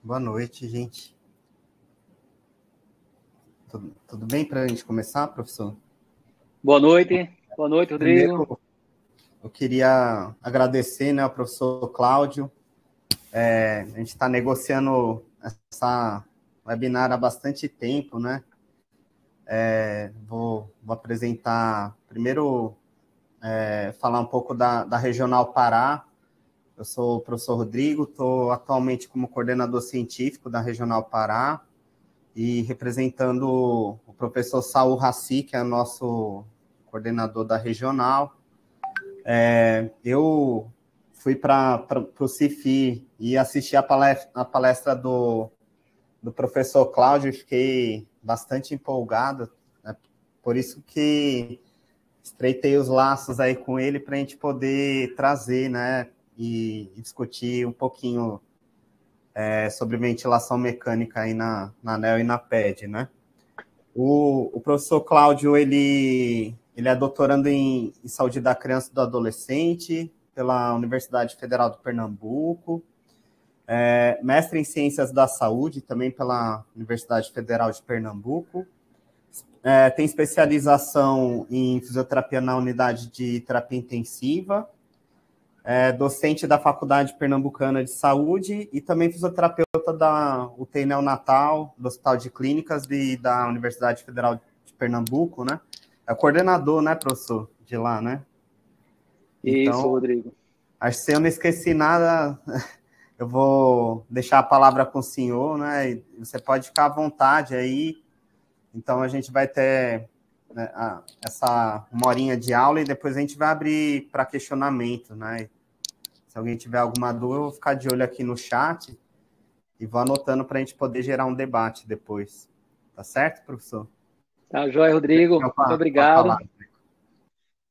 Boa noite, gente. Tudo bem para a gente começar, professor? Boa noite, Rodrigo. Primeiro, eu queria agradecer, né, ao professor Cláudio. A gente está negociando essa webinar há bastante tempo, né? Vou apresentar, primeiro, falar um pouco da Regional Pará. Eu sou o professor Rodrigo, estou atualmente como coordenador científico da Regional Pará e representando o professor Saul Raci, que é nosso coordenador da regional. Eu fui para o CIFI e assisti a palestra do professor Cláudio e fiquei bastante empolgado, né? Por isso que estreitei os laços aí com ele para a gente poder trazer, né, e discutir um pouquinho sobre ventilação mecânica aí na ANEEL e na PED, né? O professor Cláudio, ele é doutorando em saúde da criança e do adolescente pela Universidade Federal do Pernambuco, mestre em ciências da saúde também pela Universidade Federal de Pernambuco, tem especialização em fisioterapia na unidade de terapia intensiva, docente da Faculdade Pernambucana de Saúde e também fisioterapeuta da UTI Neonatal, do Hospital de Clínicas da Universidade Federal de Pernambuco, né? É coordenador, né, professor, de lá, né? Isso, Então, Rodrigo. acho que se eu não esqueci nada, eu vou deixar a palavra com o senhor, né? E você pode ficar à vontade aí. Então, a gente vai ter, né, essa uma horinha de aula e depois a gente vai abrir para questionamento, né? Se alguém tiver alguma dúvida, eu vou ficar de olho aqui no chat e vou anotando para a gente poder gerar um debate depois. Tá certo, professor? Tá joia, Rodrigo. Muito Com a obrigado. palavra.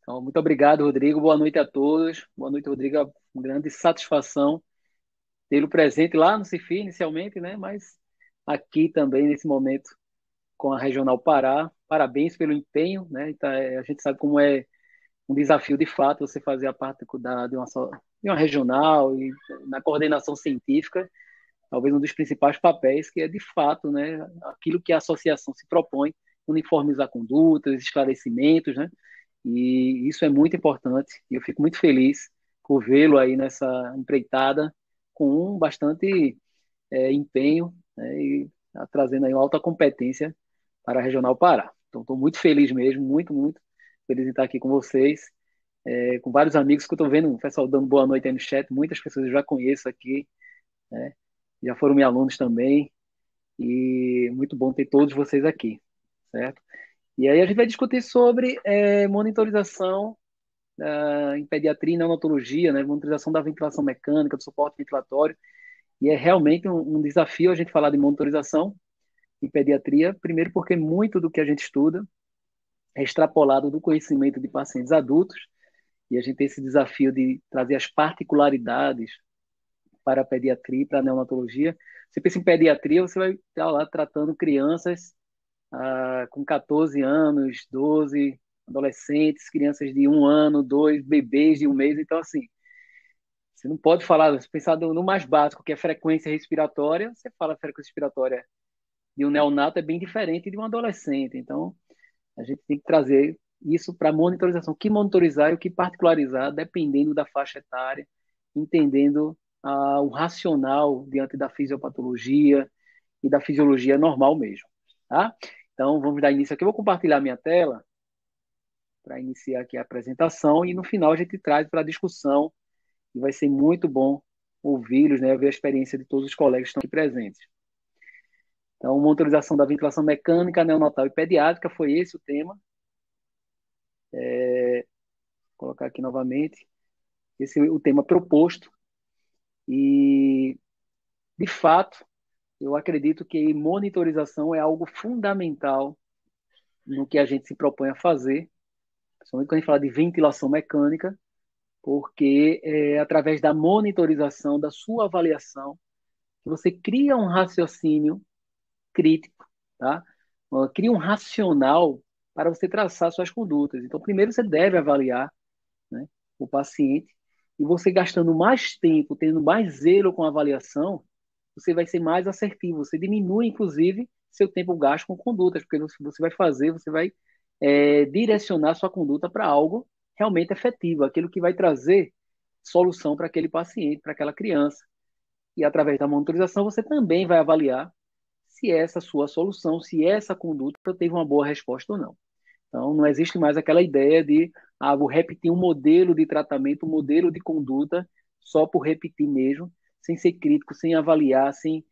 Então, muito obrigado, Rodrigo. Boa noite a todos. Boa noite, Rodrigo. É uma grande satisfação tê-lo presente lá no CIFI, inicialmente, né? Mas aqui também, nesse momento, com a Regional Pará. Parabéns pelo empenho, né? Então, a gente sabe como é um desafio, de fato, você fazer a parte de uma regional e na coordenação científica, talvez um dos principais papéis, que é, de fato, né, aquilo que a associação se propõe, uniformizar condutas, esclarecimentos, né? E isso é muito importante. E eu fico muito feliz por vê-lo aí nessa empreitada com bastante empenho, né, e trazendo aí uma alta competência para a Regional Pará. Então, estou muito feliz mesmo, muito, muito feliz em estar aqui com vocês, com vários amigos que eu estou vendo, o pessoal dando boa noite aí no chat, muitas pessoas eu já conheço aqui, né, já foram meus alunos também, e muito bom ter todos vocês aqui, certo? E aí a gente vai discutir sobre monitorização em pediatria e neonatologia, né? Monitorização da ventilação mecânica, do suporte ventilatório, e é realmente um desafio a gente falar de monitorização em pediatria, primeiro porque muito do que a gente estuda é extrapolado do conhecimento de pacientes adultos, e a gente tem esse desafio de trazer as particularidades para a pediatria e para a neonatologia. Você pensa em pediatria, você vai estar lá tratando crianças com 14 anos, 12, adolescentes, crianças de 1 ano, 2, bebês de 1 mês. Então, assim, você não pode falar, se pensar no mais básico, que é frequência respiratória, você fala frequência respiratória de um neonato é bem diferente de um adolescente. Então, a gente tem que trazer isso para monitorização. O que monitorizar e o que particularizar, dependendo da faixa etária, entendendo o racional diante da fisiopatologia e da fisiologia normal mesmo. Tá? Então, vamos dar início aqui. Eu vou compartilhar minha tela para iniciar aqui a apresentação e no final a gente traz para a discussão e vai ser muito bom ouvi-los, né, ver a experiência de todos os colegas que estão aqui presentes. Então, monitorização da ventilação mecânica, neonatal e pediátrica, foi esse o tema. Vou colocar aqui novamente. Esse é o tema proposto. E, de fato, eu acredito que monitorização é algo fundamental no que a gente se propõe a fazer, principalmente quando a gente fala de ventilação mecânica, porque é através da monitorização, da sua avaliação, que você cria um raciocínio crítico, tá? Cria um racional para você traçar suas condutas. Então, primeiro você deve avaliar, né, o paciente, e você gastando mais tempo, tendo mais zelo com a avaliação, você vai ser mais assertivo, você diminui, inclusive, seu tempo gasto com condutas, porque você vai fazer, você vai direcionar sua conduta para algo realmente efetivo, aquilo que vai trazer solução para aquele paciente, para aquela criança. E através da monitorização, você também vai avaliar se essa sua solução, se essa conduta teve uma boa resposta ou não. Então, não existe mais aquela ideia de, vou repetir um modelo de tratamento, um modelo de conduta, só por repetir mesmo, sem ser crítico, sem avaliar, sem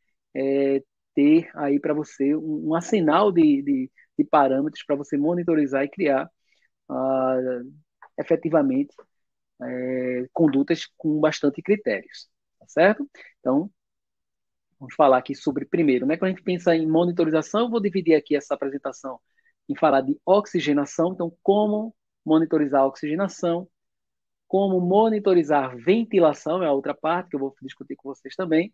ter aí para você um arsenal de parâmetros para você monitorizar e criar efetivamente condutas com bastante critérios, tá certo? Então, vamos falar aqui sobre, primeiro, né? Quando a gente pensa em monitorização, eu vou dividir aqui essa apresentação em falar de oxigenação. Então, como monitorizar a oxigenação, como monitorizar ventilação, é a outra parte que eu vou discutir com vocês também,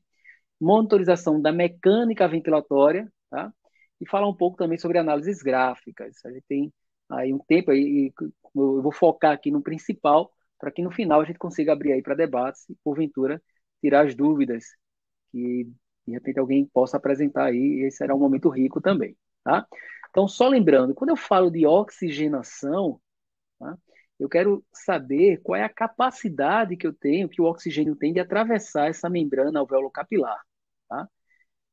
monitorização da mecânica ventilatória, tá? E falar um pouco também sobre análises gráficas. A gente tem aí um tempo aí, eu vou focar aqui no principal, para que no final a gente consiga abrir aí para debates e, porventura, tirar as dúvidas que de repente alguém possa apresentar aí, e esse será um momento rico também, tá? Então, só lembrando, quando eu falo de oxigenação, tá, eu quero saber qual é a capacidade que eu tenho, que o oxigênio tem de atravessar essa membrana alveolo-capilar, tá?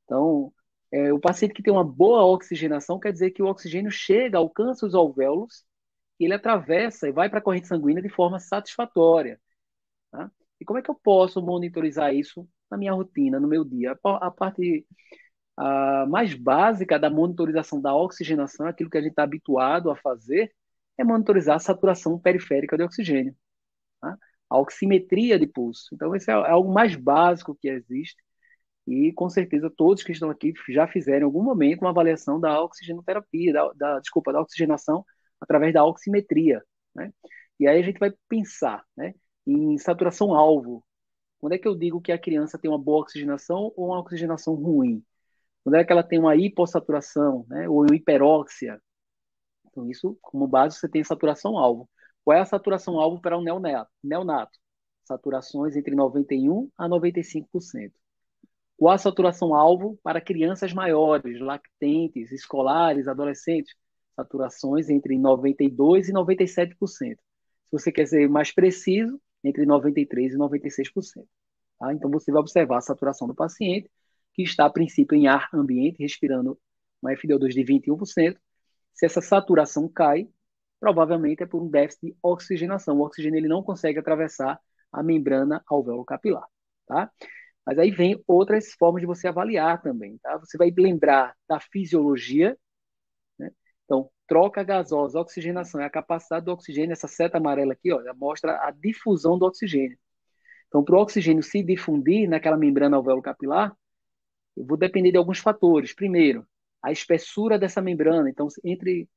Então, o paciente que tem uma boa oxigenação quer dizer que o oxigênio chega, alcança os alvéolos, e ele atravessa e vai para a corrente sanguínea de forma satisfatória, tá? E como é que eu posso monitorizar isso na minha rotina, no meu dia? A parte mais básica da monitorização da oxigenação, aquilo que a gente está habituado a fazer, é monitorizar a saturação periférica de oxigênio, tá? A oximetria de pulso. Então, esse é algo mais básico que existe e, com certeza, todos que estão aqui já fizeram em algum momento uma avaliação da oxigenoterapia, desculpa, da oxigenação através da oximetria, né? E aí a gente vai pensar, né, em saturação-alvo. Quando é que eu digo que a criança tem uma boa oxigenação ou uma oxigenação ruim? Quando é que ela tem uma hipossaturação, né, ou uma hiperóxia? Então, isso, como base, você tem saturação-alvo. Qual é a saturação-alvo para um neonato? Saturações entre 91% a 95%. Qual a saturação-alvo para crianças maiores, lactentes, escolares, adolescentes? Saturações entre 92% e 97%. Se você quer ser mais preciso, entre 93% e 96%. Tá? Então, você vai observar a saturação do paciente, que está, a princípio, em ar ambiente, respirando uma FiO2 de 21%. Se essa saturação cai, provavelmente é por um déficit de oxigenação. O oxigênio ele não consegue atravessar a membrana alveolo-capilar. Tá? Mas aí vem outras formas de você avaliar também. Tá? Você vai lembrar da fisiologia, né? Então, troca gasosa, oxigenação, é a capacidade do oxigênio, essa seta amarela aqui, ó, mostra a difusão do oxigênio. Então, para o oxigênio se difundir naquela membrana alveolo-capilar, eu vou depender de alguns fatores. Primeiro, a espessura dessa membrana. Então, entre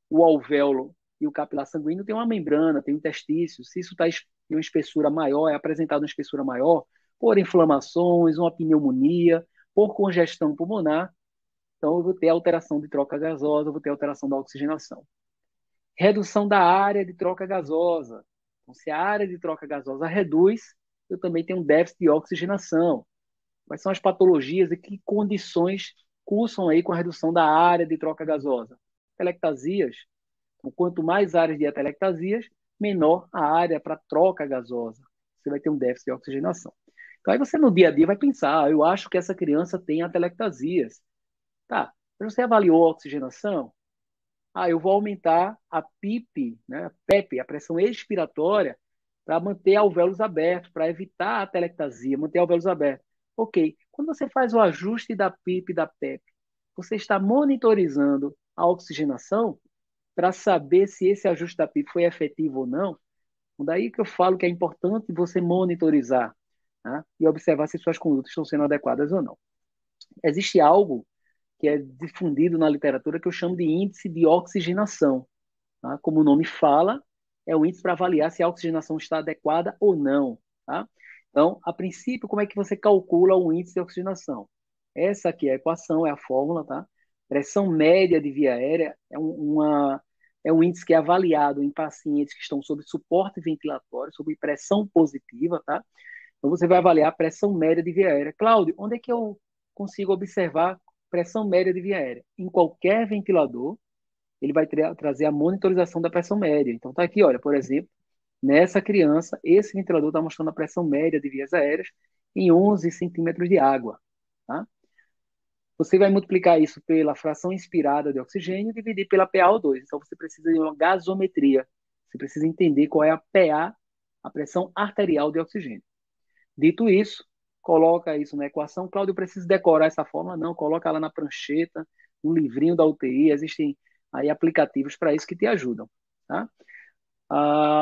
o alvéolo e o capilar sanguíneo tem uma membrana, tem um interstício. Se isso está em uma espessura maior, é apresentado uma espessura maior, por inflamações, uma pneumonia, por congestão pulmonar, então eu vou ter alteração de troca gasosa, eu vou ter alteração da oxigenação. Redução da área de troca gasosa. Então, se a área de troca gasosa reduz, eu também tenho um déficit de oxigenação. Quais são as patologias e que condições cursam aí com a redução da área de troca gasosa? Atelectasias. Então, quanto mais áreas de atelectasias, menor a área para troca gasosa. Você vai ter um déficit de oxigenação. Então, aí você no dia a dia vai pensar, eu acho que essa criança tem atelectasias. Tá, mas você avaliou a oxigenação? Eu vou aumentar a PIP, né, a PEP, a pressão expiratória, para manter alvéolos abertos, para evitar a atelectasia, manter alvéolos abertos. Ok, quando você faz o ajuste da PIP e da PEP, você está monitorizando a oxigenação para saber se esse ajuste da PIP foi efetivo ou não. Daí que eu falo que é importante você monitorizar, tá? E observar se suas condutas estão sendo adequadas ou não. Existe algo que é difundido na literatura que eu chamo de índice de oxigenação. Tá? Como o nome fala, é o índice para avaliar se a oxigenação está adequada ou não. Tá? Então, a princípio, como é que você calcula o índice de oxigenação? Essa aqui é a equação, é a fórmula. Tá? Pressão média de via aérea é um índice que é avaliado em pacientes que estão sob suporte ventilatório, sob pressão positiva. Tá? Então, você vai avaliar a pressão média de via aérea. Cláudio, onde é que eu consigo observar pressão média de via aérea. Em qualquer ventilador, ele vai trazer a monitorização da pressão média. Então, está aqui, olha, por exemplo, nessa criança, esse ventilador está mostrando a pressão média de vias aéreas em 11 centímetros de água. Tá? Você vai multiplicar isso pela fração inspirada de oxigênio e dividir pela PaO2. Então, você precisa de uma gasometria. Você precisa entender qual é a PA, a pressão arterial de oxigênio. Dito isso, coloca isso na equação. Cláudio, eu preciso decorar essa fórmula? Não, coloca lá na prancheta, no livrinho da UTI. Existem aí aplicativos para isso que te ajudam. Tá?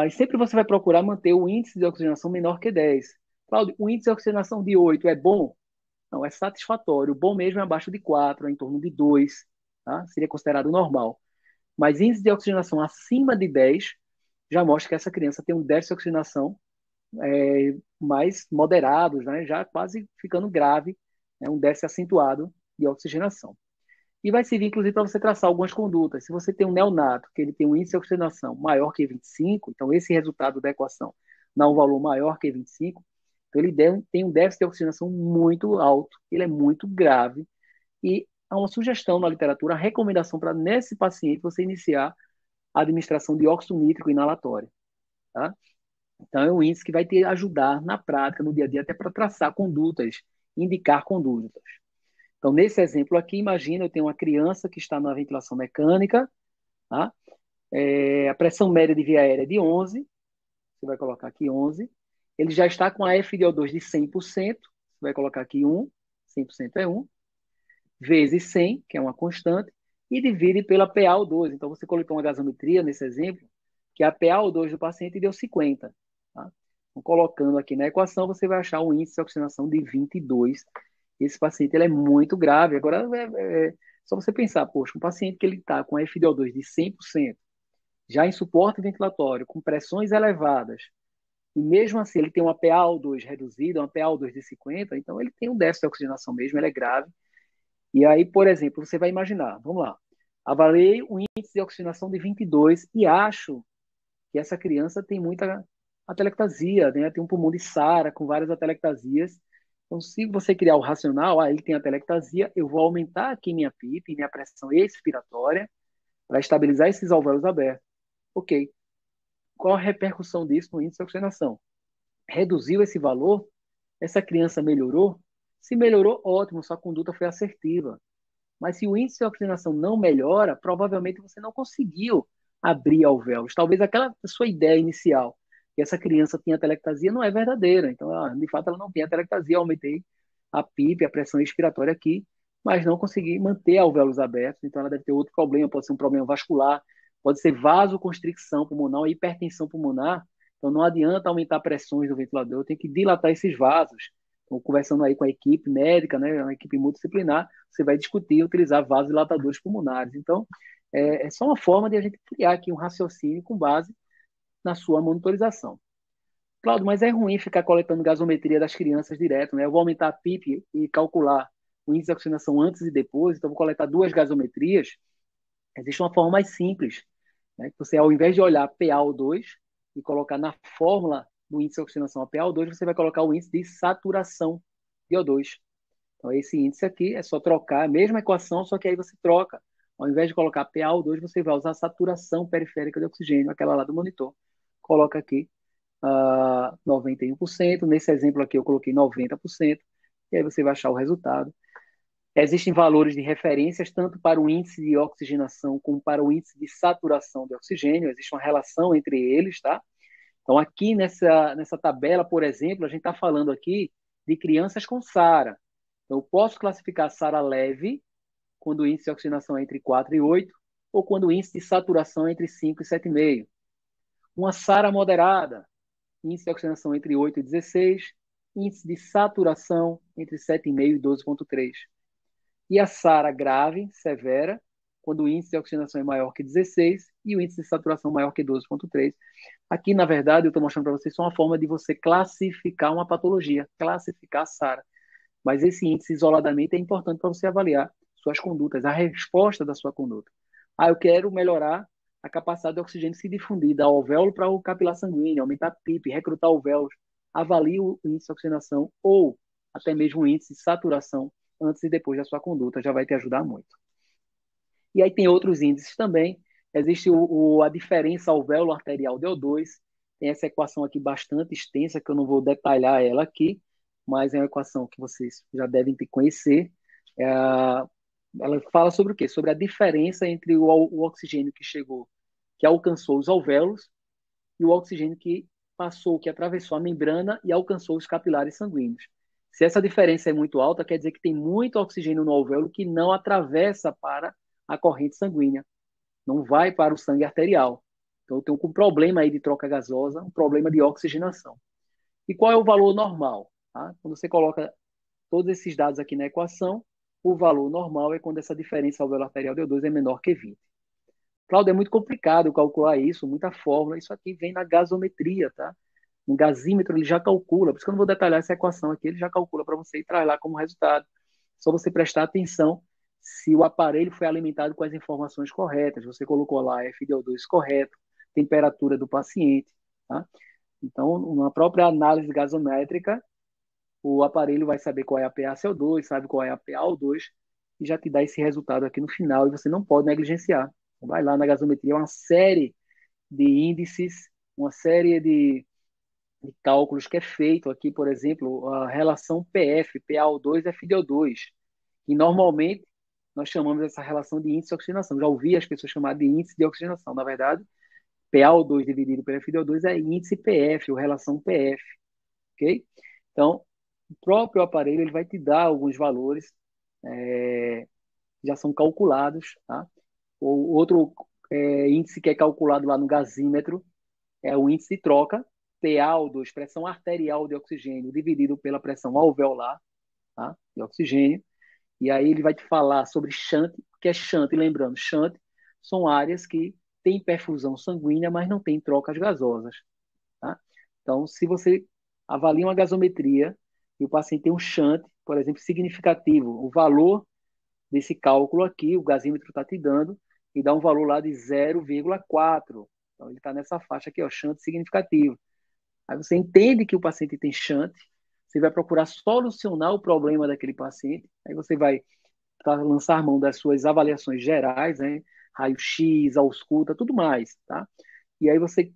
E sempre você vai procurar manter o índice de oxigenação menor que 10. Cláudio, o índice de oxigenação de 8 é bom? Não, é satisfatório. O bom mesmo é abaixo de 4, é em torno de 2. Tá? Seria considerado normal. Mas índice de oxigenação acima de 10 já mostra que essa criança tem um déficit de oxigenação mais moderados, né? Já quase ficando grave, né? Um déficit acentuado de oxigenação. E vai servir, inclusive, para você traçar algumas condutas. Se você tem um neonato, que ele tem um índice de oxigenação maior que 25, então esse resultado da equação dá um valor maior que 25, então ele tem um déficit de oxigenação muito alto, ele é muito grave, e há uma sugestão na literatura, a recomendação para, nesse paciente, você iniciar a administração de óxido nítrico inalatório. Tá? Então, é um índice que vai te ajudar na prática, no dia a dia, até para traçar condutas, indicar condutas. Então, nesse exemplo aqui, imagina, eu tenho uma criança que está na ventilação mecânica, tá? A pressão média de via aérea é de 11, você vai colocar aqui 11. Ele já está com a FiO2 de 100%, você vai colocar aqui 1, 100% é 1, vezes 100, que é uma constante, e divide pela PaO2. Então, você colocou uma gasometria nesse exemplo, que a PaO2 do paciente deu 50. Tá? Então, colocando aqui na equação, você vai achar um índice de oxigenação de 22. Esse paciente ele é muito grave. Agora, é só você pensar, poxa, um paciente que ele está com a FiO2 de 100%, já em suporte ventilatório, com pressões elevadas, e mesmo assim ele tem uma PaO2 reduzida, uma PaO2 de 50, então ele tem um déficit de oxigenação mesmo, ele é grave. E aí, por exemplo, você vai imaginar, vamos lá, avaliei um índice de oxigenação de 22 e acho que essa criança tem muita atelectasia, né? Tem um pulmão de Sara com várias atelectasias. Então, se você criar o racional, ele tem atelectasia, eu vou aumentar aqui minha PIP, minha pressão expiratória, para estabilizar esses alvéolos abertos. Ok. Qual a repercussão disso no índice de oxigenação? Reduziu esse valor? Essa criança melhorou? Se melhorou, ótimo, sua conduta foi assertiva. Mas se o índice de oxigenação não melhora, provavelmente você não conseguiu abrir alvéolos. Talvez aquela sua ideia inicial, que essa criança tinha atelectasia, não é verdadeira. Então, de fato, ela não tem atelectasia. Eu aumentei a PIP, a pressão expiratória aqui, mas não consegui manter alvéolos abertos. Então, ela deve ter outro problema. Pode ser um problema vascular, pode ser vasoconstricção pulmonar ou hipertensão pulmonar. Então, não adianta aumentar pressões do ventilador, eu tenho que dilatar esses vasos. Então, conversando aí com a equipe médica, né, uma equipe multidisciplinar, você vai discutir utilizar vasodilatadores pulmonares. Então, é só uma forma de a gente criar aqui um raciocínio com base na sua monitorização. Cláudio, mas é ruim ficar coletando gasometria das crianças direto, né? Eu vou aumentar a PIP e calcular o índice de oxigenação antes e depois, então eu vou coletar duas gasometrias. Existe uma forma mais simples, né? Você, ao invés de olhar PaO2 e colocar na fórmula do índice de oxigenação a PaO2, você vai colocar o índice de saturação de O2. Então, esse índice aqui é só trocar a mesma equação, só que aí você troca. Ao invés de colocar PaO2, você vai usar a saturação periférica de oxigênio, aquela lá do monitor. Coloca aqui 91%. Nesse exemplo aqui eu coloquei 90%. E aí você vai achar o resultado. Existem valores de referências tanto para o índice de oxigenação como para o índice de saturação de oxigênio. Existe uma relação entre eles, tá? Então, aqui nessa tabela, por exemplo, a gente está falando aqui de crianças com SARA. Então, eu posso classificar SARA leve, quando o índice de oxigenação é entre 4 e 8, ou quando o índice de saturação é entre 5 e 7,5. Uma SARA moderada, índice de oxigenação entre 8 e 16, índice de saturação entre 7,5 e 12,3. E a SARA grave, severa, quando o índice de oxigenação é maior que 16 e o índice de saturação maior que 12,3. Aqui, na verdade, eu estou mostrando para vocês só uma forma de você classificar uma patologia, classificar a SARA. Mas esse índice isoladamente é importante para você avaliar suas condutas, a resposta da sua conduta. Eu quero melhorar a capacidade de oxigênio se difundir, dar alvéolo para o capilar sanguíneo, aumentar a PIP, recrutar alvéolos. Avalie o índice de oxigenação ou até mesmo o índice de saturação antes e depois da sua conduta, já vai te ajudar muito. E aí tem outros índices também. Existe a diferença alvéolo arterial DO2. Tem essa equação aqui bastante extensa, que eu não vou detalhar ela aqui, mas é uma equação que vocês já devem te conhecer. Ela fala sobre o quê? Sobre a diferença entre o oxigênio que chegou, que alcançou os alvéolos, e o oxigênio que passou, que atravessou a membrana e alcançou os capilares sanguíneos. Se essa diferença é muito alta, quer dizer que tem muito oxigênio no alvéolo que não atravessa para a corrente sanguínea, não vai para o sangue arterial. Então, eu tenho um problema aí de troca gasosa, um problema de oxigenação. E qual é o valor normal? Tá? Quando você coloca todos esses dados aqui na equação, o valor normal é quando essa diferença alvéolo arterial DO2 é menor que 20. Cláudio, é muito complicado calcular isso, muita fórmula. Isso aqui vem na gasometria, tá? No gasímetro ele já calcula, por isso que eu não vou detalhar essa equação aqui, ele já calcula para você e traz lá como resultado. Só você prestar atenção se o aparelho foi alimentado com as informações corretas. Você colocou lá FiO2 correto, temperatura do paciente, tá? Então, na própria análise gasométrica, o aparelho vai saber qual é a PaCO2, sabe qual é a PaO2 e já te dá esse resultado aqui no final e você não pode negligenciar. Vai lá na gasometria, uma série de índices, uma série de cálculos que é feito aqui, por exemplo, a relação PF, PaO2 é FiO2, e normalmente nós chamamos essa relação de índice de oxigenação. Já ouvi as pessoas chamar de índice de oxigenação. Na verdade, PaO2 dividido pelo FiO2 é índice PF, ou relação PF, ok? Então, o próprio aparelho ele vai te dar alguns valores, já são calculados, tá? O outro índice que é calculado lá no gasímetro é o índice de troca, PaO2, pressão arterial de oxigênio, dividido pela pressão alveolar, tá? De oxigênio. E aí ele vai te falar sobre shunt, que é shunt, lembrando, shunt são áreas que têm perfusão sanguínea, mas não têm trocas gasosas, tá? Então, se você avalia uma gasometria e o paciente tem um shunt, por exemplo, significativo, o valor desse cálculo aqui, o gasímetro está te dando, e dá um valor lá de 0,4. Então, ele está nessa faixa aqui, ó, shunt significativo. Aí você entende que o paciente tem shunt, você vai procurar solucionar o problema daquele paciente, aí você vai lançar mão das suas avaliações gerais, né? Raio-X, ausculta, tudo mais, tá? E aí você,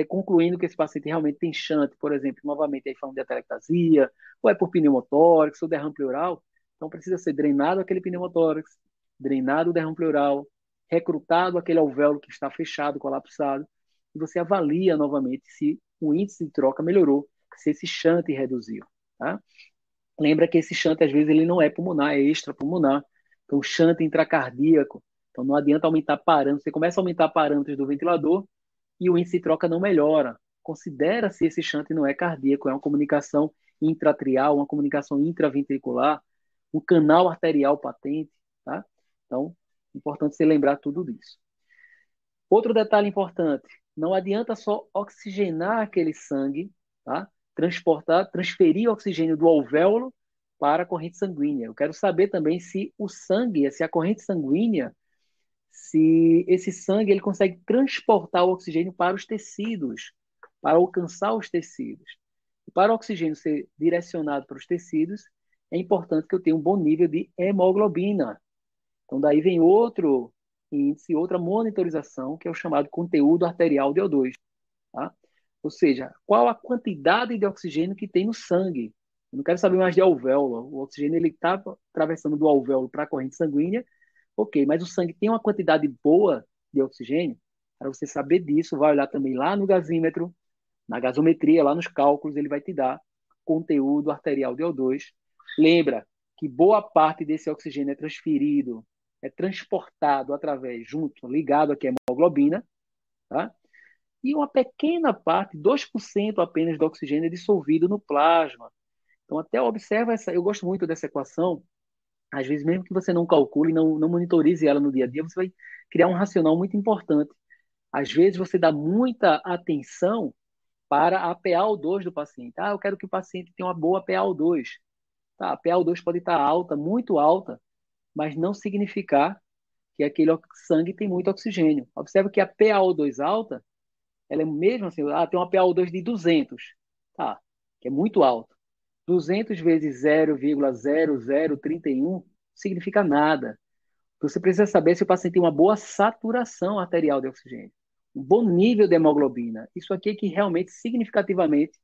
concluindo que esse paciente realmente tem shunt, por exemplo, novamente aí falando de atelectasia, ou é por pneumotórax, ou derrame pleural, então precisa ser drenado aquele pneumotórax, drenado o derrame pleural, recrutado aquele alvéolo que está fechado, colapsado, e você avalia novamente se o índice de troca melhorou, se esse shunt reduziu, tá? Lembra que esse shunt, às vezes, ele não é pulmonar, é extrapulmonar. Então, shunt intracardíaco. Então, não adianta aumentar parâmetros. Você começa a aumentar parâmetros do ventilador e o índice de troca não melhora. Considera se esse shunt não é cardíaco, é uma comunicação intratrial, uma comunicação intraventricular, um canal arterial patente, tá? Então, é importante você lembrar tudo disso. Outro detalhe importante, não adianta só oxigenar aquele sangue, tá? Transferir oxigênio do alvéolo para a corrente sanguínea. Eu quero saber também se o sangue, se a corrente sanguínea, se esse sangue ele consegue transportar o oxigênio para os tecidos, para alcançar os tecidos. E para o oxigênio ser direcionado para os tecidos, é importante que eu tenha um bom nível de hemoglobina. Então, daí vem outro índice, outra monitorização, que é o chamado conteúdo arterial de O2. Tá? Ou seja, qual a quantidade de oxigênio que tem no sangue. Eu não quero saber mais de alvéolo. O oxigênio ele está atravessando do alvéolo para a corrente sanguínea, ok, mas o sangue tem uma quantidade boa de oxigênio. Para você saber disso, vai olhar também lá no gasímetro, na gasometria, lá nos cálculos, ele vai te dar conteúdo arterial de O2. Lembra que boa parte desse oxigênio é transferido, é transportado através, junto, ligado aqui à hemoglobina, tá? E uma pequena parte, 2% apenas do oxigênio é dissolvido no plasma. Então, até observa essa, eu gosto muito dessa equação, às vezes mesmo que você não calcule, não monitorize ela no dia a dia, você vai criar um racional muito importante. Às vezes você dá muita atenção para a PaO2 do paciente. Ah, eu quero que o paciente tenha uma boa PaO2. Tá, a PaO2 pode estar alta, muito alta, mas não significar que aquele sangue tem muito oxigênio. Observe que a PaO2 alta, ela é mesmo assim, tem uma PaO2 de 200, tá, que é muito alta. 200 vezes 0,0031 significa nada. Você precisa saber se o paciente tem uma boa saturação arterial de oxigênio, um bom nível de hemoglobina. Isso aqui é que realmente, significativamente,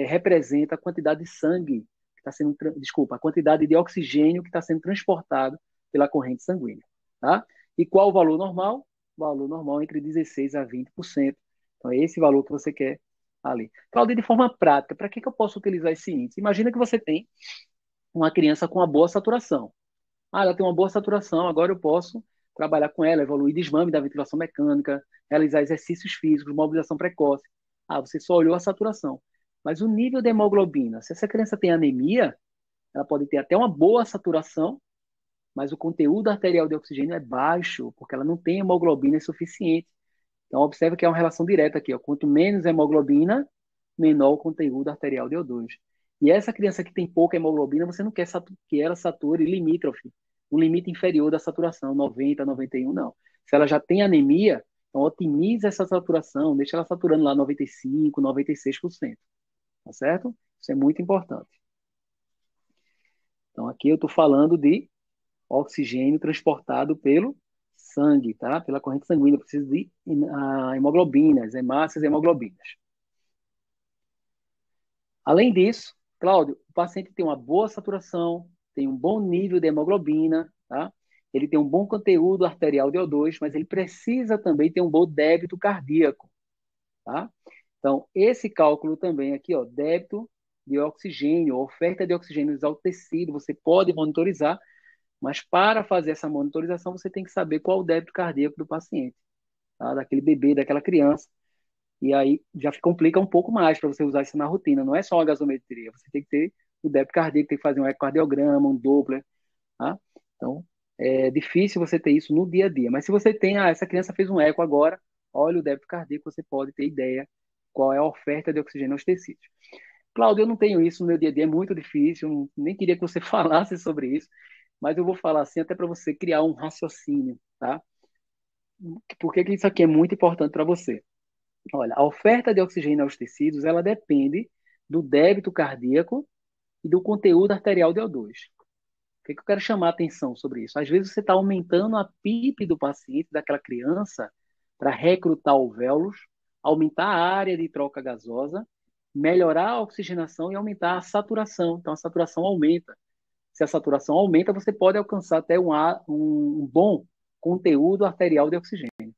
representa a quantidade de sangue que está sendo, desculpa, a quantidade de oxigênio que está sendo transportado pela corrente sanguínea, tá? E qual o valor normal? O valor normal é entre 16 a 20%. Então, é esse valor que você quer ali. Claudio, de forma prática, para que eu posso utilizar esse índice? Imagina que você tem uma criança com uma boa saturação. Ah, ela tem uma boa saturação, agora eu posso trabalhar com ela, evoluir desmame da ventilação mecânica, realizar exercícios físicos, mobilização precoce. Ah, você só olhou a saturação. Mas o nível de hemoglobina, se essa criança tem anemia, ela pode ter até uma boa saturação, mas o conteúdo arterial de oxigênio é baixo, porque ela não tem hemoglobina suficiente. Então, observa que é uma relação direta aqui. Ó. Quanto menos hemoglobina, menor o conteúdo arterial de O2. E essa criança que tem pouca hemoglobina, você não quer que ela sature limítrofe, um limite inferior da saturação, 90, 91, não. Se ela já tem anemia, então otimiza essa saturação, deixa ela saturando lá 95, 96%. Tá certo? Isso é muito importante. Então, aqui eu estou falando de oxigênio transportado pelo sangue, tá? Pela corrente sanguínea, precisa de hemoglobinas, hemácias e hemoglobinas. Além disso, Cláudio, o paciente tem uma boa saturação, tem um bom nível de hemoglobina, tá? Ele tem um bom conteúdo arterial de O2, mas ele precisa também ter um bom débito cardíaco, tá? Então, esse cálculo também aqui, ó, débito de oxigênio, oferta de oxigênio ao tecido, você pode monitorizar, mas para fazer essa monitorização, você tem que saber qual é o débito cardíaco do paciente, tá? Daquele bebê, daquela criança. E aí já complica um pouco mais para você usar isso na rotina. Não é só a gasometria, você tem que ter o débito cardíaco, tem que fazer um ecocardiograma, um Doppler, tá? Então, é difícil você ter isso no dia a dia. Mas se você tem, essa criança fez um eco agora, olha o débito cardíaco, você pode ter ideia qual é a oferta de oxigênio aos tecidos. Cláudio, eu não tenho isso no meu dia a dia, é muito difícil, nem queria que você falasse sobre isso, mas eu vou falar assim até para você criar um raciocínio, tá? Por que isso aqui é muito importante para você? Olha, a oferta de oxigênio aos tecidos, ela depende do débito cardíaco e do conteúdo arterial de O2. O que eu quero chamar a atenção sobre isso? Às vezes você está aumentando a PIP do paciente, daquela criança, para recrutar alvéolos, aumentar a área de troca gasosa, melhorar a oxigenação e aumentar a saturação. Então, a saturação aumenta. Se a saturação aumenta, você pode alcançar até um bom conteúdo arterial de oxigênio.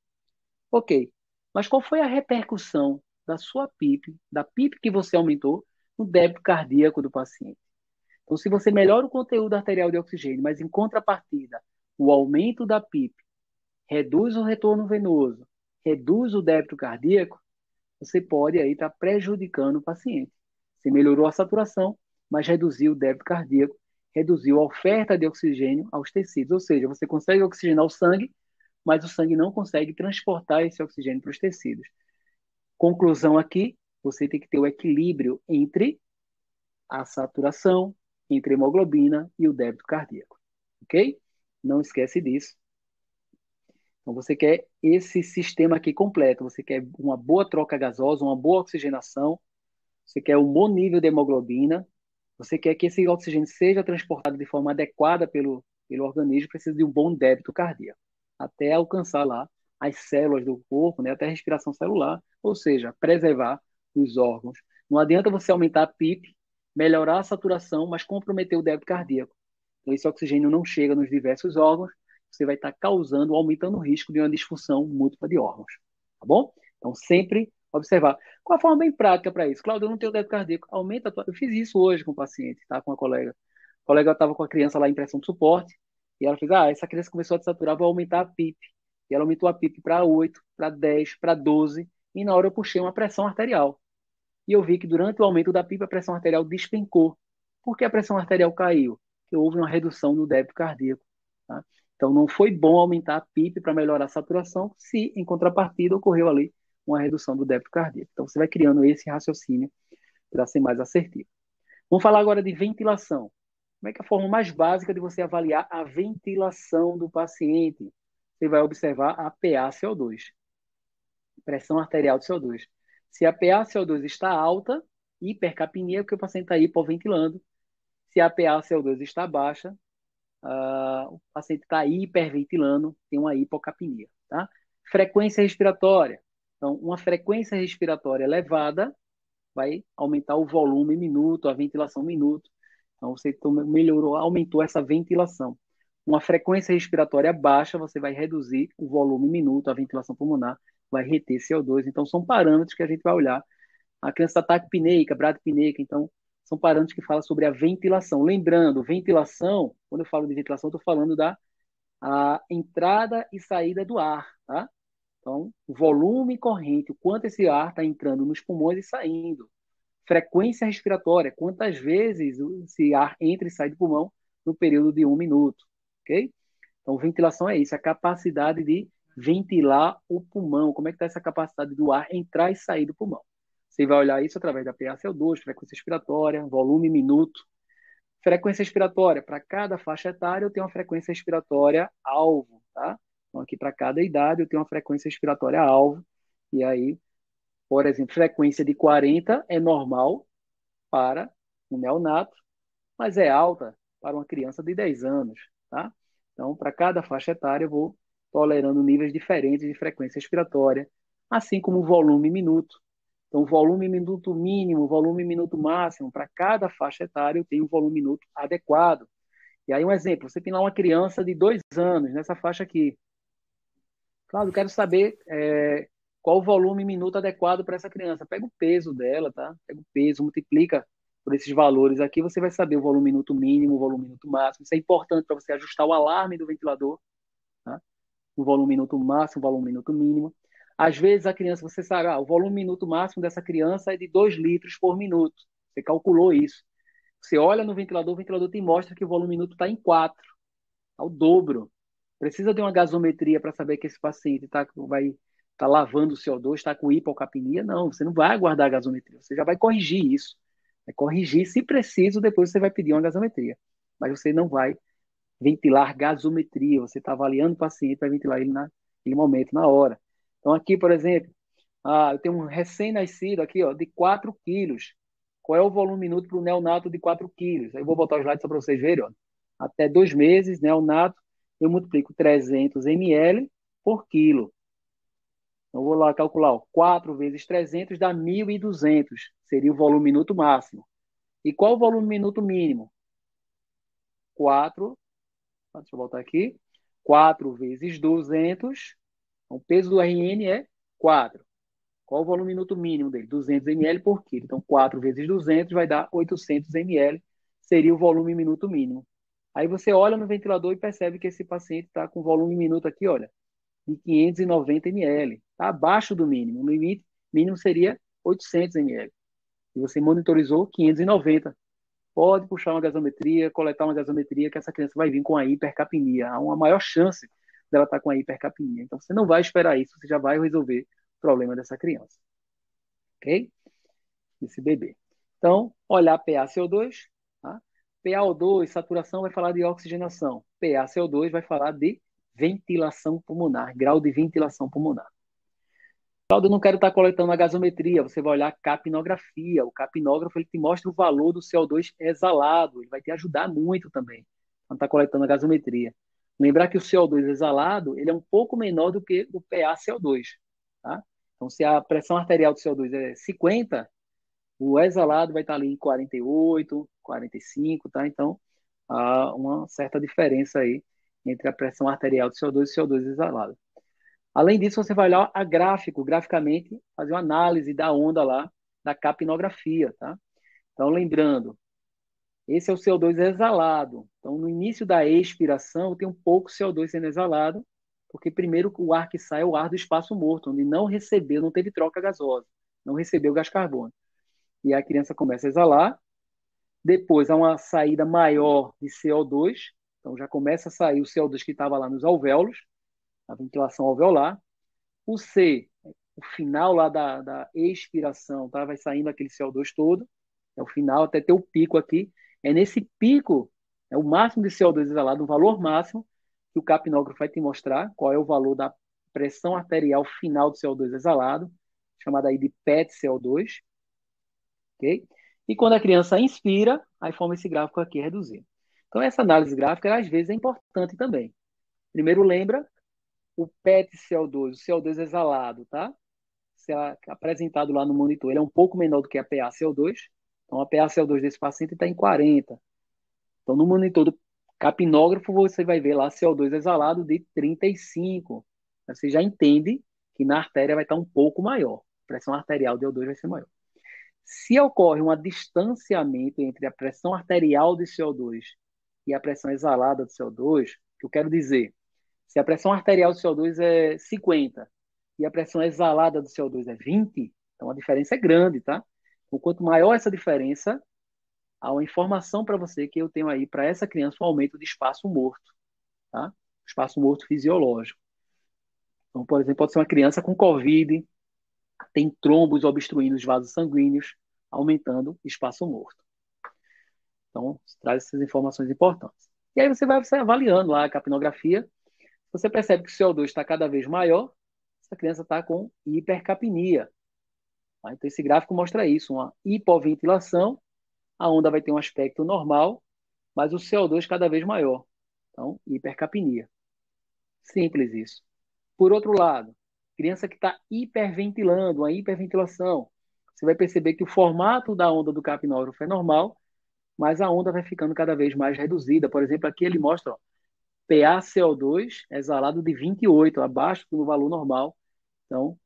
Ok, mas qual foi a repercussão da sua PIP, da PIP que você aumentou, no débito cardíaco do paciente? Então, se você melhora o conteúdo arterial de oxigênio, mas em contrapartida, o aumento da PIP reduz o retorno venoso, reduz o débito cardíaco, você pode aí estar prejudicando o paciente. Você melhorou a saturação, mas reduziu o débito cardíaco, reduziu a oferta de oxigênio aos tecidos. Ou seja, você consegue oxigenar o sangue, mas o sangue não consegue transportar esse oxigênio para os tecidos. Conclusão aqui, você tem que ter o equilíbrio entre a saturação, entre a hemoglobina e o débito cardíaco. Ok? Não esquece disso. Então, você quer esse sistema aqui completo. Você quer uma boa troca gasosa, uma boa oxigenação, você quer um bom nível de hemoglobina, você quer que esse oxigênio seja transportado de forma adequada pelo organismo, precisa de um bom débito cardíaco, até alcançar lá as células do corpo, né, até a respiração celular, ou seja, preservar os órgãos. Não adianta você aumentar a PIP, melhorar a saturação, mas comprometer o débito cardíaco. Então, esse oxigênio não chega nos diversos órgãos, você vai estar causando, aumentando o risco de uma disfunção múltipla de órgãos. Tá bom? Então, sempre observar. Qual a forma bem prática para isso? Cláudio, eu não tenho débito cardíaco. Aumenta a tua... Eu fiz isso hoje com o paciente, tá? Com uma colega. A colega estava com a criança lá em pressão de suporte, e ela fez, essa criança começou a desaturar, vou aumentar a PIP. E ela aumentou a PIP para 8, para 10, para 12, e na hora eu puxei uma pressão arterial. E eu vi que durante o aumento da PIP, a pressão arterial despencou. Por que a pressão arterial caiu? Porque houve uma redução no débito cardíaco. Tá? Então, não foi bom aumentar a PIP para melhorar a saturação, se, em contrapartida, ocorreu ali uma redução do débito cardíaco. Então, você vai criando esse raciocínio para ser mais assertivo. Vamos falar agora de ventilação. Como é que é a forma mais básica de você avaliar a ventilação do paciente? Você vai observar a PaCO2, pressão arterial de CO2. Se a PaCO2 está alta, hipercapnia, porque o paciente está hipoventilando. Se a PaCO2 está baixa, o paciente está hiperventilando, tem uma hipocapnia, tá? Frequência respiratória. Então, uma frequência respiratória elevada vai aumentar o volume minuto, a ventilação minuto. Então, você melhorou, aumentou essa ventilação. Uma frequência respiratória baixa, você vai reduzir o volume minuto, a ventilação pulmonar, vai reter CO2. Então, são parâmetros que a gente vai olhar. A criança está taquipneica, bradipneica, então, são parâmetros que falam sobre a ventilação. Lembrando, ventilação, quando eu falo de ventilação, estou falando da entrada e saída do ar, tá? Então, o volume corrente, o quanto esse ar está entrando nos pulmões e saindo. Frequência respiratória, quantas vezes esse ar entra e sai do pulmão no período de 1 minuto, ok? Então, ventilação é isso, a capacidade de ventilar o pulmão. Como é que está essa capacidade do ar entrar e sair do pulmão? Você vai olhar isso através da PaCO2, frequência respiratória, volume minuto. Frequência respiratória, para cada faixa etária eu tenho uma frequência respiratória alvo, tá? Então, aqui para cada idade eu tenho uma frequência respiratória alvo. E aí, por exemplo, frequência de 40 é normal para um neonato, mas é alta para uma criança de 10 anos, tá? Então, para cada faixa etária eu vou tolerando níveis diferentes de frequência respiratória, assim como o volume minuto. Então, volume minuto mínimo, volume minuto máximo, para cada faixa etária eu tenho um volume minuto adequado. E aí um exemplo, você tem lá uma criança de 2 anos, nessa faixa aqui. Claro, eu quero saber qual o volume minuto adequado para essa criança. Pega o peso dela, tá? Pega o peso, multiplica por esses valores aqui, você vai saber o volume minuto mínimo, o volume minuto máximo. Isso é importante para você ajustar o alarme do ventilador, tá? O volume minuto máximo, o volume minuto mínimo. Às vezes a criança, você sabe, o volume minuto máximo dessa criança é de 2 litros por minuto. Você calculou isso. Você olha no ventilador, o ventilador te mostra que o volume minuto está em 4, ao dobro. Precisa de uma gasometria para saber que esse paciente vai tá lavando o CO2, está com hipocapnia? Não, você não vai aguardar a gasometria, você já vai corrigir isso. Vai corrigir, se preciso, depois você vai pedir uma gasometria. Mas você não vai ventilar gasometria, você está avaliando o paciente, vai ventilar ele naquele momento, na hora. Então aqui, por exemplo, eu tenho um recém-nascido aqui, ó, de 4 quilos. Qual é o volume minuto para o neonato de 4 quilos? Aí eu vou botar o slide só para vocês verem. Ó. Até 2 meses, neonato, eu multiplico 300 ml por quilo. Então, eu vou lá calcular, ó, 4 vezes 300 dá 1.200. Seria o volume minuto máximo. E qual o volume minuto mínimo? 4, deixa eu voltar aqui. 4 vezes 200. Então, o peso do RN é 4. Qual o volume minuto mínimo dele? 200 ml por quilo. Então, 4 vezes 200 vai dar 800 ml. Seria o volume minuto mínimo. Aí você olha no ventilador e percebe que esse paciente está com volume minuto aqui, olha, de 590 ml. Está abaixo do mínimo. O limite mínimo seria 800 ml. E você monitorizou 590. Pode puxar uma gasometria, coletar uma gasometria, que essa criança vai vir com a hipercapnia. Há uma maior chance dela estar com a hipercapnia. Então, você não vai esperar isso, você já vai resolver o problema dessa criança. Ok? Desse bebê. Então, olhar PaCO2, tá? PaO2, saturação, vai falar de oxigenação. PaCO2 vai falar de ventilação pulmonar, grau de ventilação pulmonar. Claudio, eu não quero estar coletando a gasometria, você vai olhar a capnografia. O capnógrafo ele te mostra o valor do CO2 exalado, ele vai te ajudar muito também quando está coletando a gasometria. Lembrar que o CO2 exalado ele é um pouco menor do que o PaCO2. Tá? Então, se a pressão arterial do CO2 é 50, o exalado vai estar ali em 48, 45, tá? Então, há uma certa diferença aí entre a pressão arterial do CO2 e o CO2 exalado. Além disso, você vai olhar graficamente, fazer uma análise da onda lá, da capnografia, tá? Então, lembrando, esse é o CO2 exalado. Então, no início da expiração, tem um pouco CO2 sendo exalado, porque primeiro o ar que sai é o ar do espaço morto, onde não recebeu, não teve troca gasosa, não recebeu gás carbônico. E a criança começa a exalar, depois há uma saída maior de CO2, então já começa a sair o CO2 que estava lá nos alvéolos, a ventilação alveolar. O C, o final lá da expiração, tá? Vai saindo aquele CO2 todo, é o final, até ter o pico aqui. É nesse pico, é o máximo de CO2 exalado, o valor máximo, que o capnógrafo vai te mostrar qual é o valor da pressão arterial final do CO2 exalado, chamada aí de PET-CO2. ok? E quando a criança inspira, aí forma esse gráfico aqui reduzido. Então, essa análise gráfica, às vezes, é importante também. Primeiro, lembra o PET CO2, o CO2 exalado, tá? Se é apresentado lá no monitor, ele é um pouco menor do que a PaCO2. Então, a PaCO2 desse paciente está em 40. Então, no monitor do capnógrafo, você vai ver lá CO2 exalado de 35. Você já entende que na artéria vai estar um pouco maior. A pressão arterial de O2 vai ser maior. Se ocorre um distanciamento entre a pressão arterial de CO2 e a pressão exalada de CO2, que eu quero dizer, se a pressão arterial de CO2 é 50 e a pressão exalada do CO2 é 20, então a diferença é grande, tá? Então, quanto maior essa diferença, há uma informação para você que eu tenho aí para essa criança um aumento de espaço morto, tá? Espaço morto fisiológico. Então, por exemplo, pode ser uma criança com COVID, tem trombos obstruindo os vasos sanguíneos, aumentando espaço morto. Então, traz essas informações importantes. E aí você vai avaliando lá a capnografia, você percebe que o CO2 está cada vez maior, essa criança está com hipercapnia. Tá? Então, esse gráfico mostra isso, uma hipoventilação, a onda vai ter um aspecto normal, mas o CO2 cada vez maior. Então, hipercapnia. Simples isso. Por outro lado, criança que está hiperventilando, uma hiperventilação, você vai perceber que o formato da onda do capnógrafo é normal, mas a onda vai ficando cada vez mais reduzida. Por exemplo, aqui ele mostra, ó, PaCO2 exalado de 28, abaixo do valor normal. Então,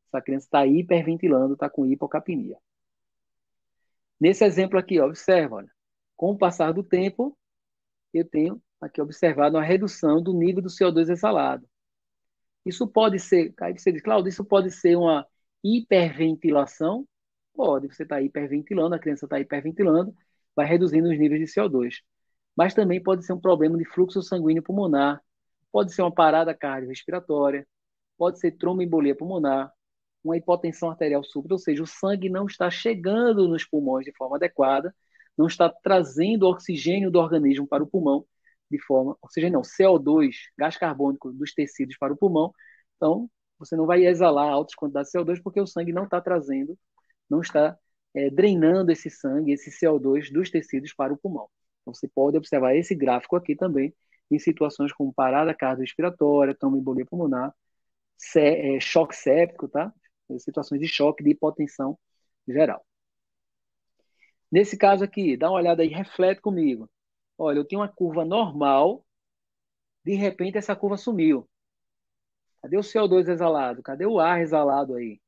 essa criança está hiperventilando, está com hipocapnia. Nesse exemplo aqui, ó, observa, olha, com o passar do tempo, eu tenho aqui observado uma redução do nível do CO2 exalado. Isso pode ser, aí você diz, Cláudio, isso pode ser uma hiperventilação? Pode, você está hiperventilando, a criança está hiperventilando, vai reduzindo os níveis de CO2. Mas também pode ser um problema de fluxo sanguíneo pulmonar, pode ser uma parada cardiorrespiratória, pode ser tromboembolia pulmonar, uma hipotensão arterial súbita, ou seja, o sangue não está chegando nos pulmões de forma adequada, não está trazendo oxigênio do organismo para o pulmão de forma, oxigênio não, CO2, gás carbônico dos tecidos para o pulmão. Então, você não vai exalar altas quantidades de CO2 porque o sangue não está trazendo, não está drenando esse sangue, esse CO2 dos tecidos para o pulmão. Então, você pode observar esse gráfico aqui também em situações como parada cardiorrespiratória, tromboembolia pulmonar, choque séptico, tá? Situações de choque, de hipotensão geral. Nesse caso aqui, dá uma olhada aí, reflete comigo. Olha, eu tenho uma curva normal, de repente essa curva sumiu. Cadê o CO2 exalado? Cadê o ar exalado aí?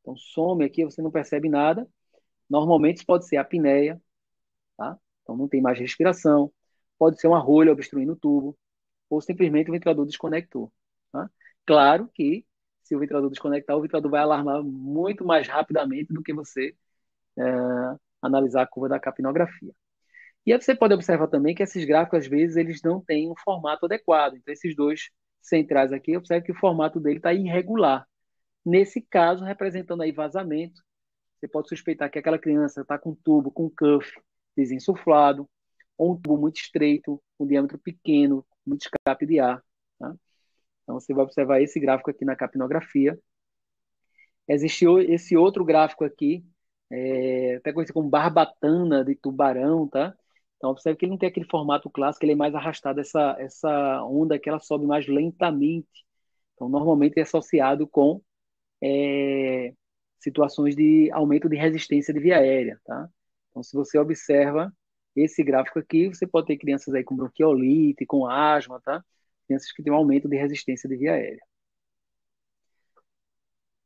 Então some aqui, você não percebe nada. Normalmente isso pode ser apneia, tá? Então não tem mais respiração. Pode ser uma rolha obstruindo o tubo, ou simplesmente o ventilador desconectou, tá? Claro que se o ventilador desconectar, o ventilador vai alarmar muito mais rapidamente do que você analisar a curva da capnografia. E aí você pode observar também que esses gráficos, às vezes, eles não têm um formato adequado. Então, esses dois centrais aqui, observe que o formato dele está irregular. Nesse caso, representando aí vazamento, você pode suspeitar que aquela criança está com um tubo, com um cuff desinsuflado, ou um tubo muito estreito, com um diâmetro pequeno, muito escape de ar. Tá? Então, você vai observar esse gráfico aqui na capnografia. Existiu esse outro gráfico aqui, até conhecido como barbatana de tubarão, tá? Então, observe que ele não tem aquele formato clássico, ele é mais arrastado, essa onda que ela sobe mais lentamente. Então, normalmente é associado com situações de aumento de resistência de via aérea, tá? Então, se você observa esse gráfico aqui, você pode ter crianças aí com bronquiolite, com asma, tá? Crianças que têm um aumento de resistência de via aérea.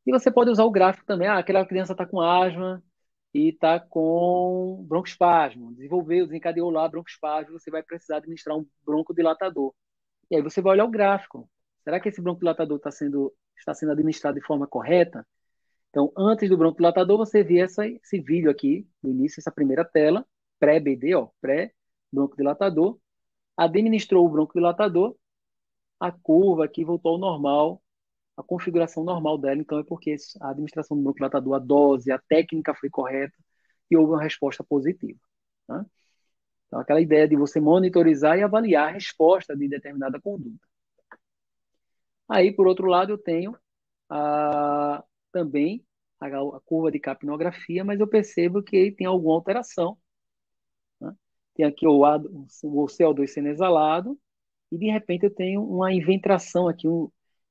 E você pode usar o gráfico também. Ah, aquela criança está com asma e está com broncoespasmo. Desencadeou lá broncoespasmo, você vai precisar administrar um broncodilatador. E aí você vai olhar o gráfico. Será que esse broncodilatador está sendo administrado de forma correta? Então, antes do broncodilatador, você vê esse vídeo aqui, no início, essa primeira tela, pré-BD, pré-broncodilatador. Administrou o broncodilatador, a curva aqui voltou ao normal, a configuração normal dela, então é porque a administração do broncodilatador, a dose, a técnica foi correta e houve uma resposta positiva. Tá? Então, aquela ideia de você monitorizar e avaliar a resposta de determinada conduta. Aí, por outro lado, eu tenho também a curva de capnografia, mas eu percebo que tem alguma alteração, né? Tem aqui o CO2 sendo exalado, e de repente eu tenho uma inventração aqui,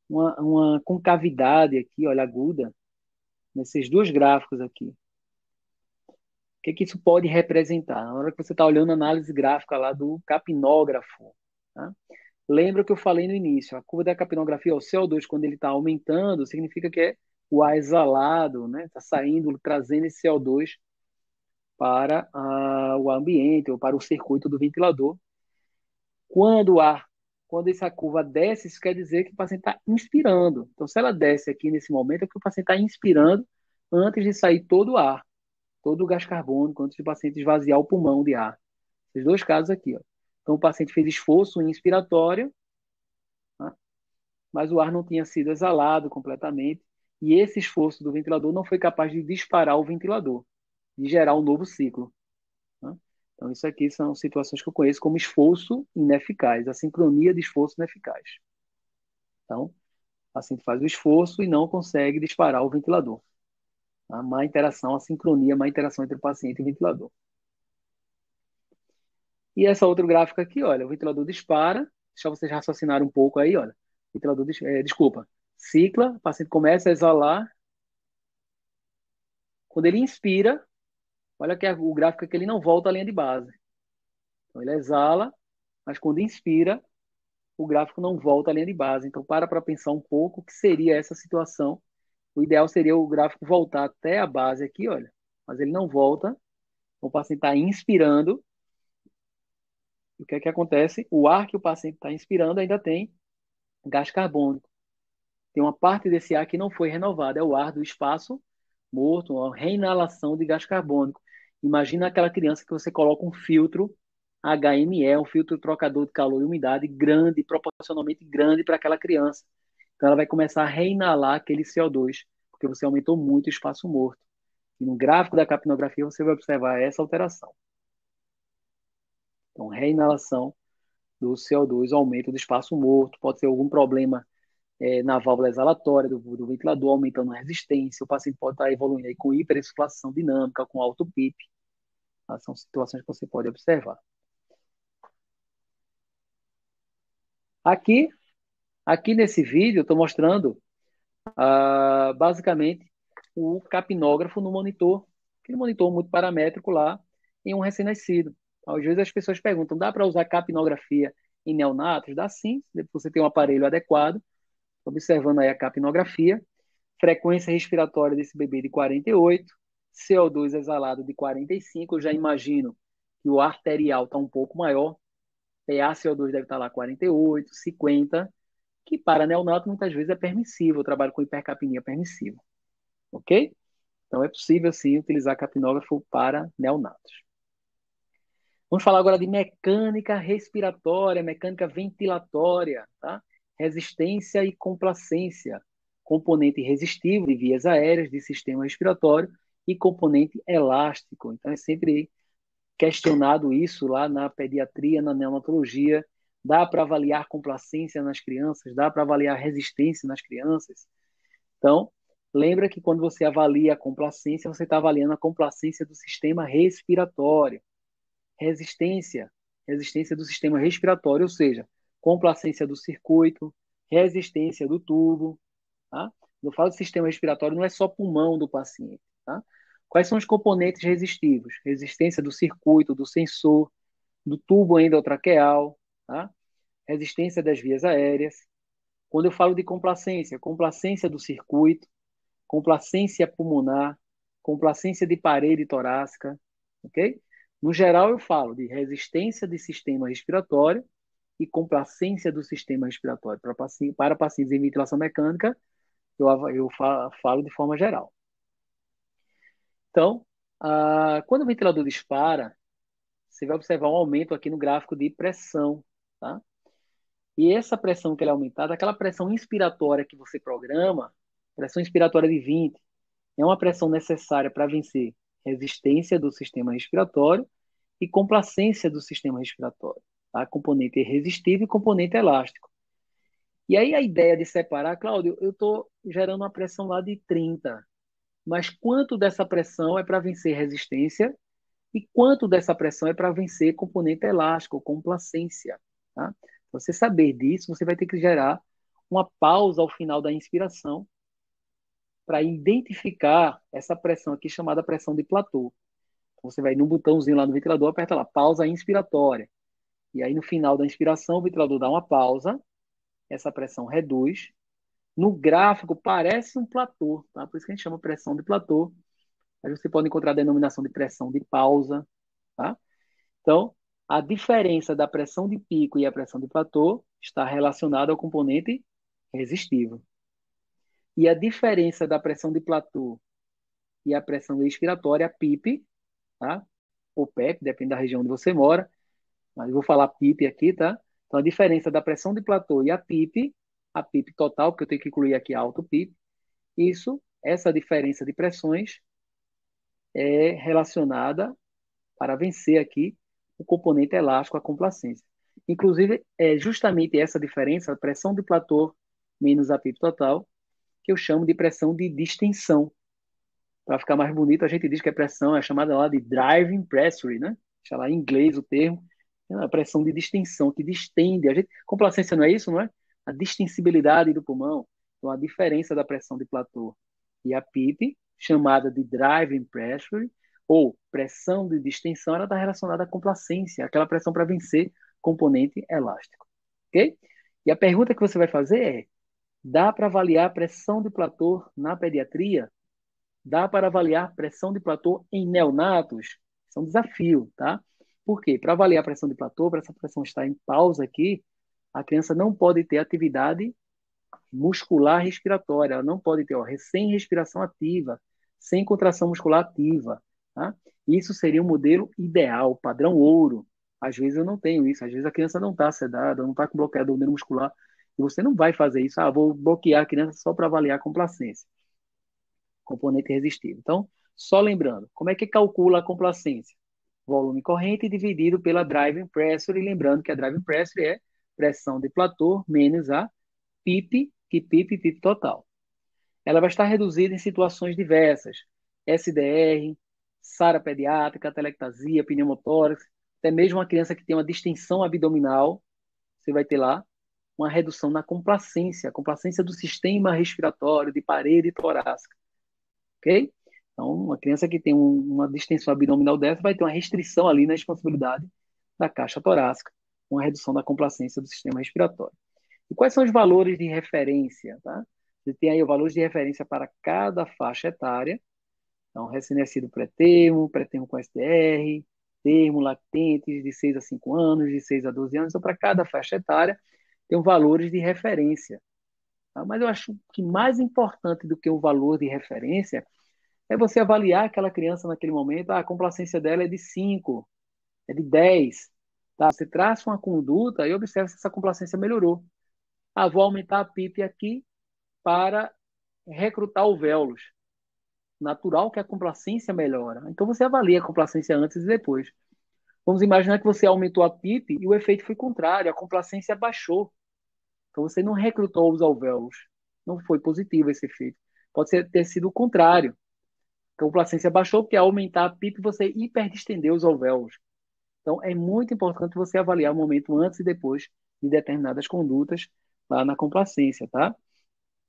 uma concavidade aqui, olha, aguda, nesses dois gráficos aqui. O que isso pode representar? Na hora que você está olhando a análise gráfica lá do capnógrafo, tá? Lembra que eu falei no início, a curva da capnografia, o CO2, quando ele está aumentando, significa que é o ar exalado, né? Está saindo, trazendo esse CO2 para o ambiente ou para o circuito do ventilador. Quando essa curva desce, isso quer dizer que o paciente está inspirando. Então, se ela desce aqui nesse momento, é que o paciente está inspirando antes de sair todo o ar, todo o gás carbônico, antes do paciente esvaziar o pulmão de ar. Esses dois casos aqui, ó. Então, o paciente fez esforço inspiratório, né? Mas o ar não tinha sido exalado completamente, e esse esforço do ventilador não foi capaz de disparar o ventilador, de gerar um novo ciclo, né? Então, isso aqui são situações que eu conheço como esforço ineficaz, a sincronia de esforço ineficaz. Então, o paciente faz o esforço e não consegue disparar o ventilador. A má interação, a sincronia, a má interação entre o paciente e o ventilador. E essa outra gráfica aqui, olha, o ventilador dispara, deixa vocês raciocinarem um pouco aí, olha. Ventilador, desculpa, cicla, o paciente começa a exalar. Quando ele inspira, olha que o gráfico é que ele não volta à linha de base. Então ele exala, mas quando inspira, o gráfico não volta à linha de base. Então para pensar um pouco o que seria essa situação. O ideal seria o gráfico voltar até a base aqui, olha, mas ele não volta. O paciente está inspirando. E o que é que acontece? O ar que o paciente está inspirando ainda tem gás carbônico. Tem uma parte desse ar que não foi renovada, é o ar do espaço morto, uma reinalação de gás carbônico. Imagina aquela criança que você coloca um filtro HME, um filtro trocador de calor e umidade grande, proporcionalmente grande para aquela criança. Então ela vai começar a reinalar aquele CO2, porque você aumentou muito o espaço morto. E no gráfico da capnografia você vai observar essa alteração. Então, reinalação do CO2, aumento do espaço morto, pode ser algum problema na válvula exalatória do ventilador, aumentando a resistência. O paciente pode estar evoluindo aí com hiperinsuflação dinâmica, com alto PIP. Tá? São situações que você pode observar. Aqui nesse vídeo, eu estou mostrando basicamente o capnógrafo no monitor, aquele monitor multiparamétrico lá, em um recém-nascido. Às vezes as pessoas perguntam, dá para usar capnografia em neonatos? Dá sim, você tem um aparelho adequado. Observando aí a capnografia, frequência respiratória desse bebê de 48, CO2 exalado de 45, eu já imagino que o arterial está um pouco maior, PaCO2 deve estar lá 48, 50, que para neonato muitas vezes é permissível, eu trabalho com hipercapnia permissiva, ok? Então é possível sim utilizar capnógrafo para neonatos. Vamos falar agora de mecânica respiratória, mecânica ventilatória, tá? Resistência e complacência, componente resistivo de vias aéreas de sistema respiratório e componente elástico. Então é sempre questionado isso lá na pediatria, na neonatologia. Dá para avaliar complacência nas crianças, dá para avaliar resistência nas crianças. Então, lembra que quando você avalia a complacência, você está avaliando a complacência do sistema respiratório. Resistência do sistema respiratório, ou seja, complacência do circuito, resistência do tubo, tá? Quando eu falo de sistema respiratório, não é só pulmão do paciente, tá? Quais são os componentes resistivos? Resistência do circuito, do sensor, do tubo endotraqueal, tá? Resistência das vias aéreas. Quando eu falo de complacência, complacência do circuito, complacência pulmonar, complacência de parede torácica, ok? No geral, eu falo de resistência de sistema respiratório e complacência do sistema respiratório. Para pacientes em ventilação mecânica, eu falo de forma geral. Então, quando o ventilador dispara, você vai observar um aumento aqui no gráfico de pressão, tá? E essa pressão que ela é aumentada, aquela pressão inspiratória que você programa, pressão inspiratória de 20, é uma pressão necessária para vencer resistência do sistema respiratório e complacência do sistema respiratório, tá? Componente resistivo e componente elástico. E aí a ideia de separar, Cláudio, eu estou gerando uma pressão lá de 30, mas quanto dessa pressão é para vencer resistência e quanto dessa pressão é para vencer componente elástico, complacência. Tá? Você saber disso, você vai ter que gerar uma pausa ao final da inspiração para identificar essa pressão aqui chamada pressão de platô. Então, você vai no botãozinho lá no ventilador, aperta lá, pausa inspiratória. E aí no final da inspiração, o ventilador dá uma pausa, essa pressão reduz. No gráfico parece um platô, tá? Por isso que a gente chama pressão de platô. Aí você pode encontrar a denominação de pressão de pausa, tá? Então, a diferença da pressão de pico e a pressão de platô está relacionada ao componente resistivo. E a diferença da pressão de platô e a pressão expiratória, a PIP, tá? Ou PEP, depende da região onde você mora, mas eu vou falar PIP aqui, tá? Então, a diferença da pressão de platô e a PIP total, porque eu tenho que incluir aqui a alto PIP, essa diferença de pressões é relacionada para vencer aqui o componente elástico, a complacência. Inclusive, é justamente essa diferença, a pressão de platô menos a PIP total, que eu chamo de pressão de distensão. Para ficar mais bonito, a gente diz que a pressão é chamada lá de driving pressure, né? Deixa lá em inglês o termo. É a pressão de distensão, que distende. Complacência não é isso, não é? A distensibilidade do pulmão. Então, a diferença da pressão de platô e a PIP, chamada de driving pressure, ou pressão de distensão, ela está relacionada à complacência, aquela pressão para vencer componente elástico. Ok? E a pergunta que você vai fazer é: dá para avaliar a pressão de platô na pediatria? Dá para avaliar pressão de platô em neonatos? Isso é um desafio, tá? Por quê? Para avaliar a pressão de platô, para essa pressão estar em pausa aqui, a criança não pode ter atividade muscular respiratória, ela não pode ter sem respiração ativa, sem contração muscular ativa, tá? Isso seria um modelo ideal, padrão ouro. Às vezes eu não tenho isso, às vezes a criança não está sedada, não está com bloqueador neuromuscular, e você não vai fazer isso, vou bloquear a criança só para avaliar a complacência, componente resistivo. Então, só lembrando, como é que calcula a complacência? Volume corrente dividido pela driving pressure, e lembrando que a driving pressure é pressão de platô menos a PIP, que PIP total. Ela vai estar reduzida em situações diversas, SDR, SARA pediátrica, telectasia, pneumotórax, até mesmo uma criança que tem uma distensão abdominal, você vai ter lá uma redução na complacência, a complacência do sistema respiratório, de parede torácica, ok? Então, uma criança que tem uma distensão abdominal dessa vai ter uma restrição ali na expansibilidade da caixa torácica, uma redução da complacência do sistema respiratório. E quais são os valores de referência? Tá? Você tem aí os valores de referência para cada faixa etária. Então, recém-nascido pré-termo com SDR, termo, lactentes, de 6 a 5 anos, de 6 a 12 anos. Então, para cada faixa etária, tem valores de referência. Tá? Mas eu acho que mais importante do que o valor de referência é você avaliar aquela criança naquele momento. A complacência dela é de 5, é de 10. Tá? Você traça uma conduta e observa se essa complacência melhorou. Vou aumentar a PIP aqui para recrutar alvéolos. Natural que a complacência melhora. Então você avalia a complacência antes e depois. Vamos imaginar que você aumentou a PIP e o efeito foi contrário, a complacência baixou. Então você não recrutou os alvéolos. Não foi positivo esse efeito. Pode ter sido o contrário. A complacência baixou porque ao aumentar a PIP você hiperdistendeu os alvéolos. Então é muito importante você avaliar o momento antes e depois de determinadas condutas lá na complacência, tá?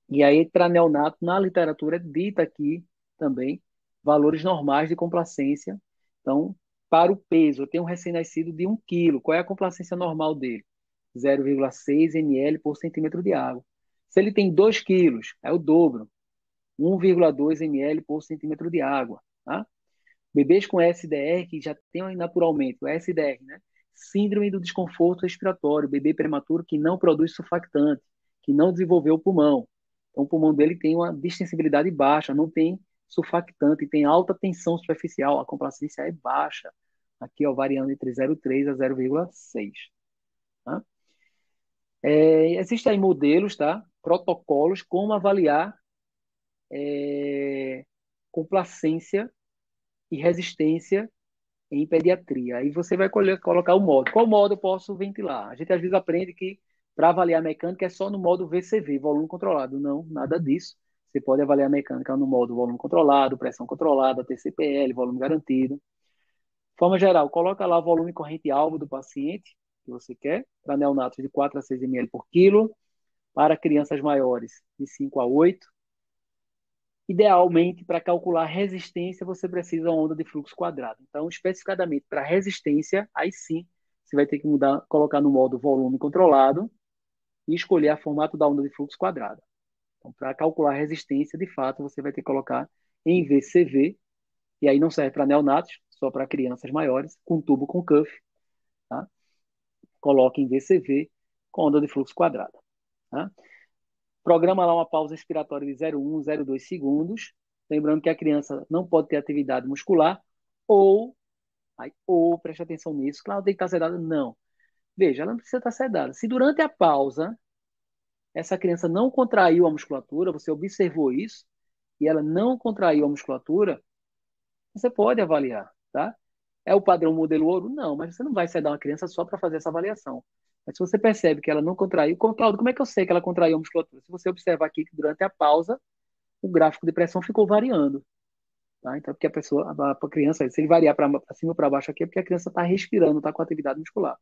E aí, para neonato, na literatura, é dita aqui também valores normais de complacência. Então, para o peso, eu tenho um recém-nascido de 1 quilo. Qual é a complacência normal dele? 0,6 ml por centímetro de água. Se ele tem 2 quilos, é o dobro. 1,2 ml por centímetro de água. Tá? Bebês com SDR, que já tem naturalmente o SDR, né? Síndrome do desconforto respiratório, bebê prematuro que não produz surfactante, que não desenvolveu o pulmão. Então, o pulmão dele tem uma distensibilidade baixa, não tem surfactante, tem alta tensão superficial, a complacência é baixa. Aqui, ó, variando entre 0,3 a 0,6. Tá? Existem aí modelos, tá? Protocolos, como avaliar complacência e resistência em pediatria. Aí você vai colocar o modo. Qual modo eu posso ventilar? A gente às vezes aprende que para avaliar a mecânica é só no modo VCV, volume controlado. Não, nada disso. Você pode avaliar a mecânica no modo volume controlado, pressão controlada, TCPL, volume garantido. De forma geral, coloca lá o volume corrente-alvo do paciente que você quer, para neonatos de 4 a 6 ml por quilo, para crianças maiores de 5 a 8. Idealmente, para calcular resistência, você precisa de uma onda de fluxo quadrado. Então, especificadamente para resistência, aí sim, você vai ter que mudar, colocar no modo volume controlado e escolher o formato da onda de fluxo quadrado. Então, para calcular resistência, de fato, você vai ter que colocar em VCV, e aí não serve para neonatos, só para crianças maiores, com tubo com cuff, tá? Coloque em VCV com onda de fluxo quadrado, tá? Programa lá uma pausa expiratória de 0,1, 0,2 segundos. Lembrando que a criança não pode ter atividade muscular ou preste atenção nisso, claro, tem que estar sedada. Não. Veja, ela não precisa estar sedada. Se durante a pausa essa criança não contraiu a musculatura, você observou isso, e ela não contraiu a musculatura, você pode avaliar, tá? É o padrão modelo ouro? Não, mas você não vai sedar uma criança só para fazer essa avaliação. Mas se você percebe que ela não contraiu, Cláudio, como é que eu sei que ela contraiu a musculatura? Se você observar aqui que durante a pausa, o gráfico de pressão ficou variando, tá? Então, porque a criança, se ele variar para cima ou para baixo aqui, é porque a criança está respirando, está com atividade muscular.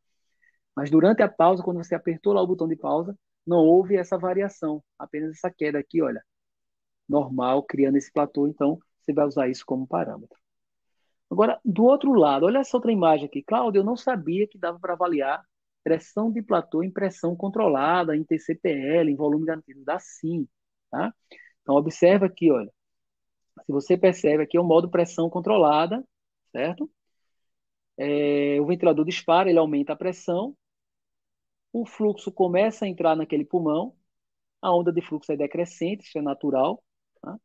Mas durante a pausa, quando você apertou lá o botão de pausa, não houve essa variação, apenas essa queda aqui, olha, normal, criando esse platô, então você vai usar isso como parâmetro. Agora, do outro lado, olha essa outra imagem aqui. Cláudio, eu não sabia que dava para avaliar pressão de platô em pressão controlada, em TCPL, em volume garantido. Dá sim, tá? Então, observa aqui, olha. Se você percebe aqui, é o modo pressão controlada, certo? O ventilador dispara, ele aumenta a pressão, o fluxo começa a entrar naquele pulmão, a onda de fluxo é decrescente, isso é natural, tá?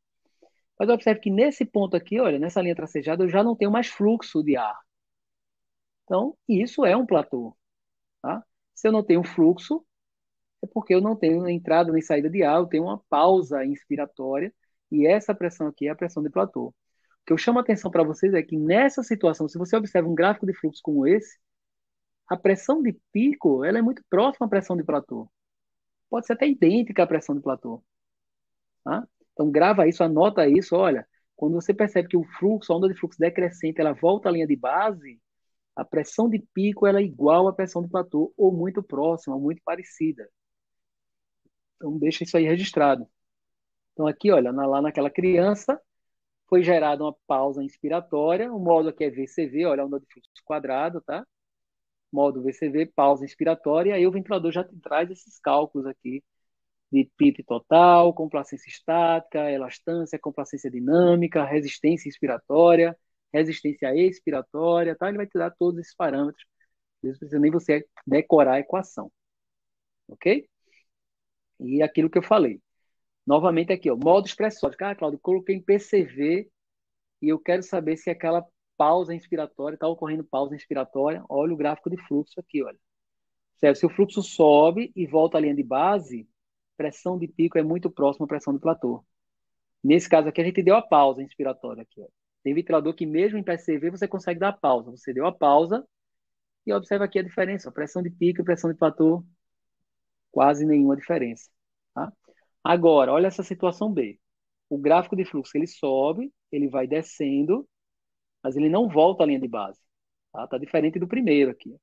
Mas observe que nesse ponto aqui, olha, nessa linha tracejada, eu já não tenho mais fluxo de ar. Então, isso é um platô, tá? Se eu não tenho fluxo, é porque eu não tenho entrada nem saída de ar, eu tenho uma pausa inspiratória, e essa pressão aqui é a pressão de platô. O que eu chamo a atenção para vocês é que nessa situação, se você observa um gráfico de fluxo como esse, a pressão de pico ela é muito próxima à pressão de platô. Pode ser até idêntica à pressão de platô. Tá? Então grava isso, anota isso, olha, quando você percebe que o fluxo, a onda de fluxo decrescente, ela volta à linha de base, a pressão de pico ela é igual à pressão de platô, ou muito próxima, ou muito parecida. Então deixa isso aí registrado. Então aqui, olha, lá naquela criança, foi gerada uma pausa inspiratória, o modo aqui é VCV, olha, a onda de fluxo quadrado, tá? Modo VCV, pausa inspiratória, e aí o ventilador já te traz esses cálculos aqui de PIP total, complacência estática, elastância, complacência dinâmica, resistência inspiratória, resistência expiratória, tá? Ele vai te dar todos esses parâmetros. Não precisa nem você decorar a equação, ok? E aquilo que eu falei. Novamente aqui, ó, modo expressório. Ah, Cláudio, coloquei em PCV e eu quero saber se aquela pausa inspiratória, está ocorrendo pausa inspiratória. Olha o gráfico de fluxo aqui, olha. Certo? Se o fluxo sobe e volta à linha de base, pressão de pico é muito próxima à pressão de platô. Nesse caso aqui, a gente deu a pausa inspiratória aqui, ó. Tem ventilador que mesmo em PCV você consegue dar a pausa. Você deu a pausa e observa aqui a diferença. A pressão de pico e pressão de platô, quase nenhuma diferença. Tá? Agora, olha essa situação B. O gráfico de fluxo, ele sobe, ele vai descendo, mas ele não volta à linha de base. Tá diferente do primeiro aqui.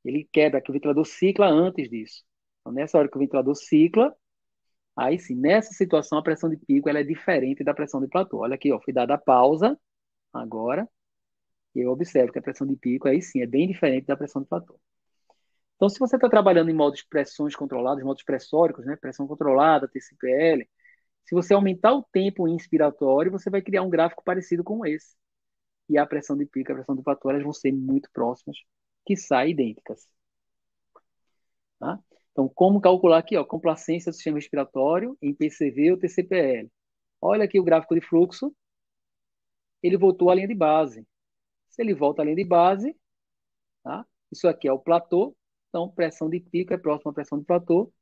Ele quebra, que o ventilador cicla antes disso. Então, nessa hora que o ventilador cicla, aí sim, nessa situação, a pressão de pico ela é diferente da pressão de platô. Olha aqui, ó, foi dada a pausa agora, e eu observo que a pressão de pico, aí sim, é bem diferente da pressão de platô. Então, se você está trabalhando em modos de pressões controladas, modos pressóricos, né, pressão controlada, TCPL, se você aumentar o tempo inspiratório, você vai criar um gráfico parecido com esse. E a pressão de pico e a pressão de platô, elas vão ser muito próximas, quiçá idênticas. Tá? Então, como calcular aqui, ó, complacência do sistema respiratório em PCV ou TCPL? Olha aqui o gráfico de fluxo, ele voltou à linha de base. Se ele volta à linha de base, tá? Isso aqui é o platô, então pressão de pico é próxima à pressão de platô,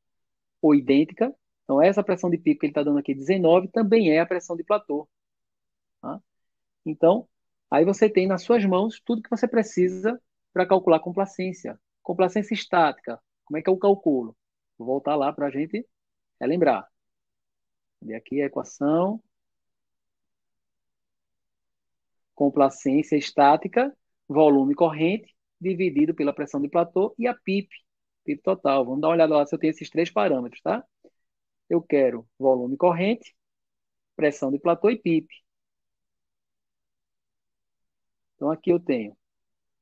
ou idêntica. Então, essa pressão de pico que ele está dando aqui, 19, também é a pressão de platô. Tá? Então, aí você tem nas suas mãos tudo que você precisa para calcular complacência. Complacência estática, como é que eu calculo? Vou voltar lá para a gente relembrar. Cadê aqui a equação? Complacência estática, volume corrente, dividido pela pressão de platô e a PIP total. Vamos dar uma olhada lá se eu tenho esses três parâmetros, tá? Eu quero volume corrente, pressão de platô e PIP. Então, aqui eu tenho,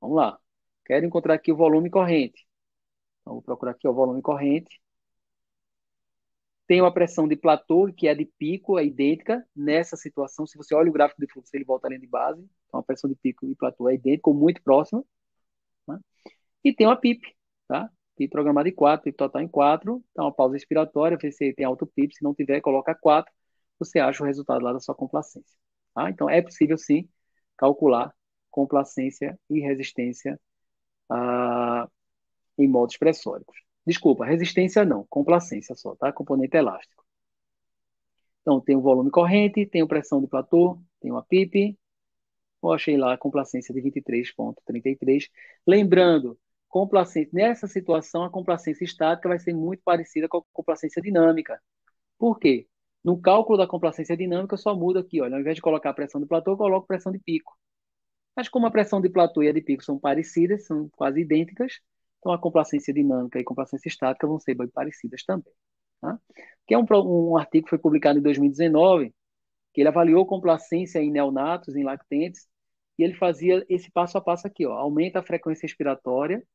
vamos lá, quero encontrar aqui o volume corrente. Então, vou procurar aqui o volume corrente. Tenho a pressão de platô, que é de pico, é idêntica. Nessa situação, se você olha o gráfico de fluxo, ele volta à linha de base. Então, a pressão de pico e platô é idêntica, ou muito próxima. Né? E tenho a PIP, tá? PIP programada em 4, PIP total em 4. Então, uma pausa expiratória, ver se tem alto PIP. Se não tiver, coloca 4. Você acha o resultado lá da sua complacência. Tá? Então, é possível, sim, calcular complacência e resistência em modos pressóricos. Desculpa, resistência não, complacência só, tá? Componente elástico. Então, tem o volume corrente, tem a pressão de platô, tem uma PIP. Eu achei lá a complacência de 23,33. Lembrando, complacência, nessa situação, a complacência estática vai ser muito parecida com a complacência dinâmica. Por quê? No cálculo da complacência dinâmica, eu só mudo aqui, olha, ao invés de colocar a pressão de platô, eu coloco pressão de pico. Mas como a pressão de platô e a de pico são parecidas, são quase idênticas, então a complacência dinâmica e a complacência estática vão ser bem parecidas também. Tá? Que é um artigo que foi publicado em 2019, que ele avaliou complacência em neonatos, em lactentes, e ele fazia esse passo a passo aqui, ó, aumenta a frequência respiratória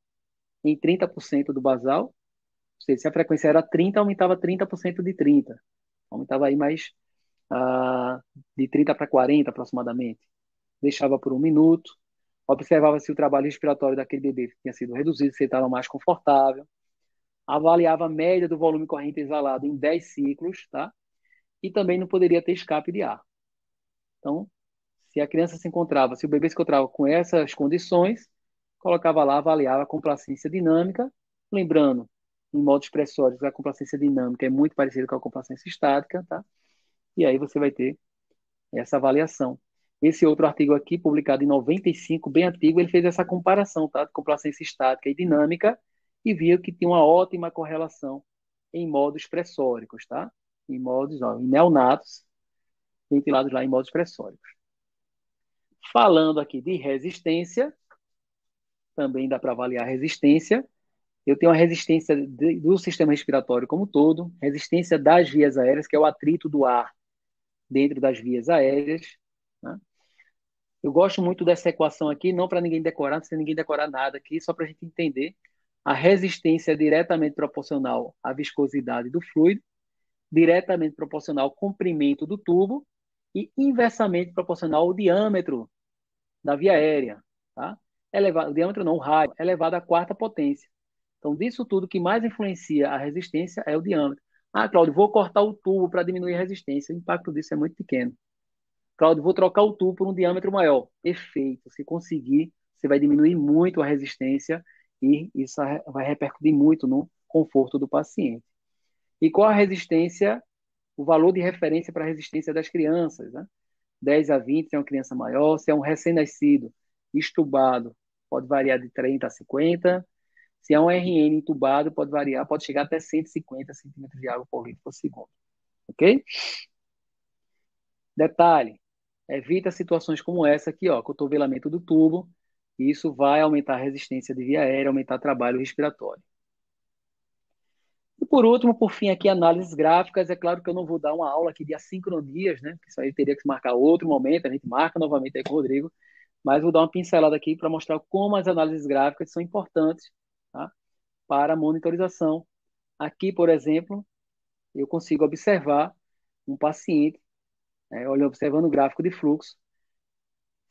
em 30% do basal, ou seja, se a frequência era 30, aumentava 30% de 30, aumentava aí mais de 30 para 40 aproximadamente, deixava por 1 minuto, observava se o trabalho respiratório daquele bebê tinha sido reduzido, se ele estava mais confortável, avaliava a média do volume corrente exalado em 10 ciclos, tá? E também não poderia ter escape de ar. Então, se a criança se encontrava, se o bebê se encontrava com essas condições, colocava lá, avaliava a complacência dinâmica, lembrando, em modos pressóricos, a complacência dinâmica é muito parecida com a complacência estática, tá? E aí você vai ter essa avaliação. Esse outro artigo aqui, publicado em 95, bem antigo, ele fez essa comparação, tá? De complacência estática e dinâmica e viu que tinha uma ótima correlação em modos pressóricos, tá? Em modos, ó, em neonatos, ventilados lá em modos pressóricos. Falando aqui de resistência, também dá para avaliar a resistência. Eu tenho a resistência do sistema respiratório como um todo, resistência das vias aéreas, que é o atrito do ar dentro das vias aéreas. Né? Eu gosto muito dessa equação aqui, não para ninguém decorar, não precisa ninguém decorar nada aqui, só para a gente entender. A resistência é diretamente proporcional à viscosidade do fluido, diretamente proporcional ao comprimento do tubo e inversamente proporcional ao diâmetro da via aérea. Tá? O diâmetro não, o raio, é elevado à quarta potência. Então, disso tudo, o que mais influencia a resistência é o diâmetro. Ah, Cláudio, vou cortar o tubo para diminuir a resistência. O impacto disso é muito pequeno. Cláudio, vou trocar o tubo por um diâmetro maior. Perfeito. Se conseguir, você vai diminuir muito a resistência e isso vai repercutir muito no conforto do paciente. E qual a resistência, o valor de referência para a resistência das crianças? Né? 10 a 20 se é uma criança maior, se é um recém-nascido estubado, pode variar de 30 a 50. Se é um RN entubado, pode variar, pode chegar até 150 centímetros de água por litro por segundo. Ok? Detalhe, evita situações como essa aqui, ó, cotovelamento do tubo. Isso vai aumentar a resistência de via aérea, aumentar o trabalho respiratório. E por último, por fim, aqui, análises gráficas. É claro que eu não vou dar uma aula aqui de assincronias, né? Isso aí teria que marcar outro momento, a gente marca novamente aí com o Rodrigo, mas vou dar uma pincelada aqui para mostrar como as análises gráficas são importantes, tá? Para a monitorização. Aqui, por exemplo, eu consigo observar um paciente, observando o gráfico de fluxo,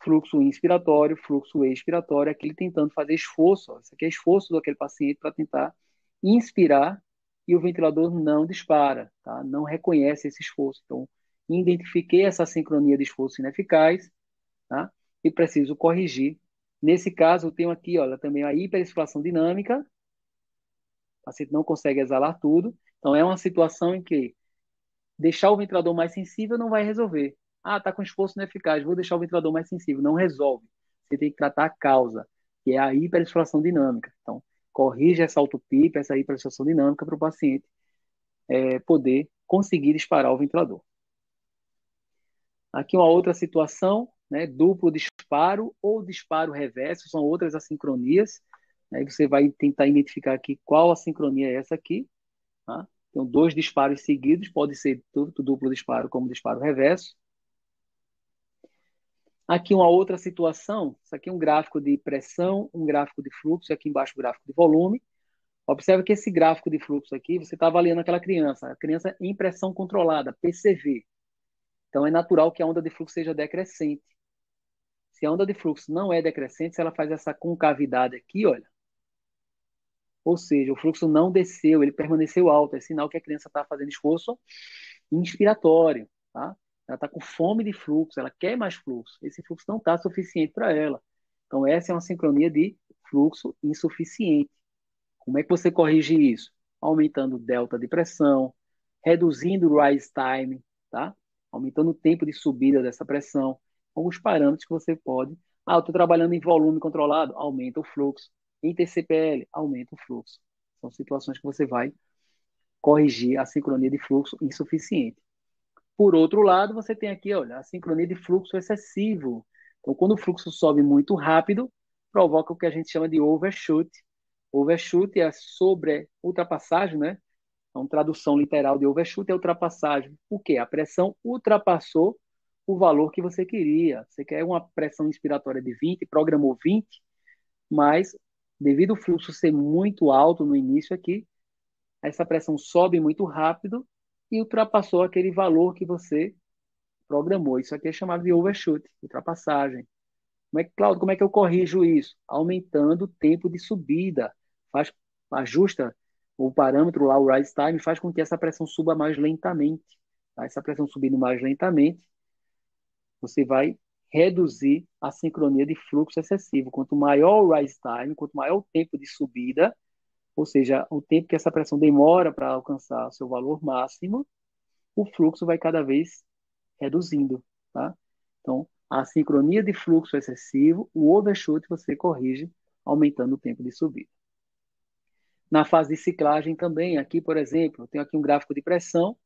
fluxo inspiratório, fluxo expiratório, aquele tentando fazer esforço, ó, isso aqui é esforço daquele paciente para tentar inspirar e o ventilador não dispara, tá? Não reconhece esse esforço. Então, identifiquei essa sincronia de esforço ineficaz, tá? E preciso corrigir. Nesse caso, eu tenho aqui, olha, também a hiperexflação dinâmica, o paciente não consegue exalar tudo. Então, é uma situação em que deixar o ventilador mais sensível não vai resolver. Ah, está com esforço ineficaz, vou deixar o ventilador mais sensível. Não resolve. Você tem que tratar a causa, que é a hiperexflação dinâmica. Então, corrige essa autopipa, essa hiperexflação dinâmica para o paciente poder conseguir disparar o ventilador. Aqui uma outra situação, né, duplo disparo ou disparo reverso, são outras assincronias. Aí você vai tentar identificar aqui qual assincronia é essa aqui. Tá? Então, 2 disparos seguidos, pode ser tanto duplo disparo como disparo reverso. Aqui uma outra situação, isso aqui é um gráfico de pressão, um gráfico de fluxo, e aqui embaixo o gráfico de volume. Observe que esse gráfico de fluxo aqui, você está avaliando aquela criança, a criança em pressão controlada, PCV. Então, é natural que a onda de fluxo seja decrescente. Se a onda de fluxo não é decrescente, se ela faz essa concavidade aqui, olha, ou seja, o fluxo não desceu, ele permaneceu alto, é sinal que a criança está fazendo esforço inspiratório, tá? Ela está com fome de fluxo, ela quer mais fluxo. Esse fluxo não está suficiente para ela. Então, essa é uma sincronia de fluxo insuficiente. Como é que você corrige isso? Aumentando o delta de pressão, reduzindo o rise time, tá? Aumentando o tempo de subida dessa pressão. Alguns parâmetros que você pode. Eu estou trabalhando em volume controlado, aumenta o fluxo. Em TCPL, aumenta o fluxo. São situações que você vai corrigir a sincronia de fluxo insuficiente. Por outro lado, você tem aqui, olha, a sincronia de fluxo excessivo. Então, quando o fluxo sobe muito rápido, provoca o que a gente chama de overshoot. Overshoot é sobre ultrapassagem, né? Então, tradução literal de overshoot é ultrapassagem. O quê? A pressão ultrapassou o valor que você queria. Você quer uma pressão inspiratória de 20, programou 20, mas devido ao fluxo ser muito alto no início aqui, essa pressão sobe muito rápido e ultrapassou aquele valor que você programou. Isso aqui é chamado de overshoot, ultrapassagem. Claudio, como é que eu corrijo isso? Aumentando o tempo de subida. Ajusta o parâmetro lá, o rise time, faz com que essa pressão suba mais lentamente. Tá? Essa pressão subindo mais lentamente, você vai reduzir a sincronia de fluxo excessivo. Quanto maior o rise time, quanto maior o tempo de subida, ou seja, o tempo que essa pressão demora para alcançar o seu valor máximo, o fluxo vai cada vez reduzindo, tá? Então, a sincronia de fluxo excessivo, o overshoot você corrige aumentando o tempo de subida. Na fase de ciclagem também, aqui, por exemplo, eu tenho aqui um gráfico de pressão,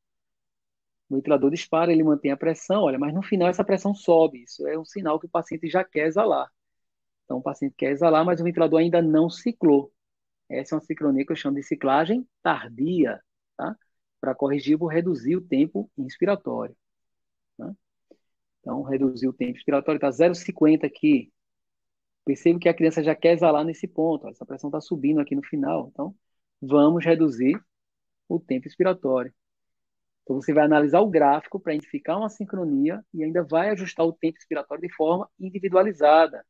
o ventilador dispara, ele mantém a pressão, olha, mas no final essa pressão sobe, isso é um sinal que o paciente já quer exalar. Então, o paciente quer exalar, mas o ventilador ainda não ciclou. Essa é uma sincronia que eu chamo de ciclagem tardia, tá? Para corrigir, vou reduzir o tempo inspiratório. Tá? Então, reduzir o tempo inspiratório, está 0,50 aqui. Percebo que a criança já quer exalar nesse ponto. Essa pressão está subindo aqui no final. Então, vamos reduzir o tempo inspiratório. Então, você vai analisar o gráfico para identificar uma sincronia e ainda vai ajustar o tempo inspiratório de forma individualizada.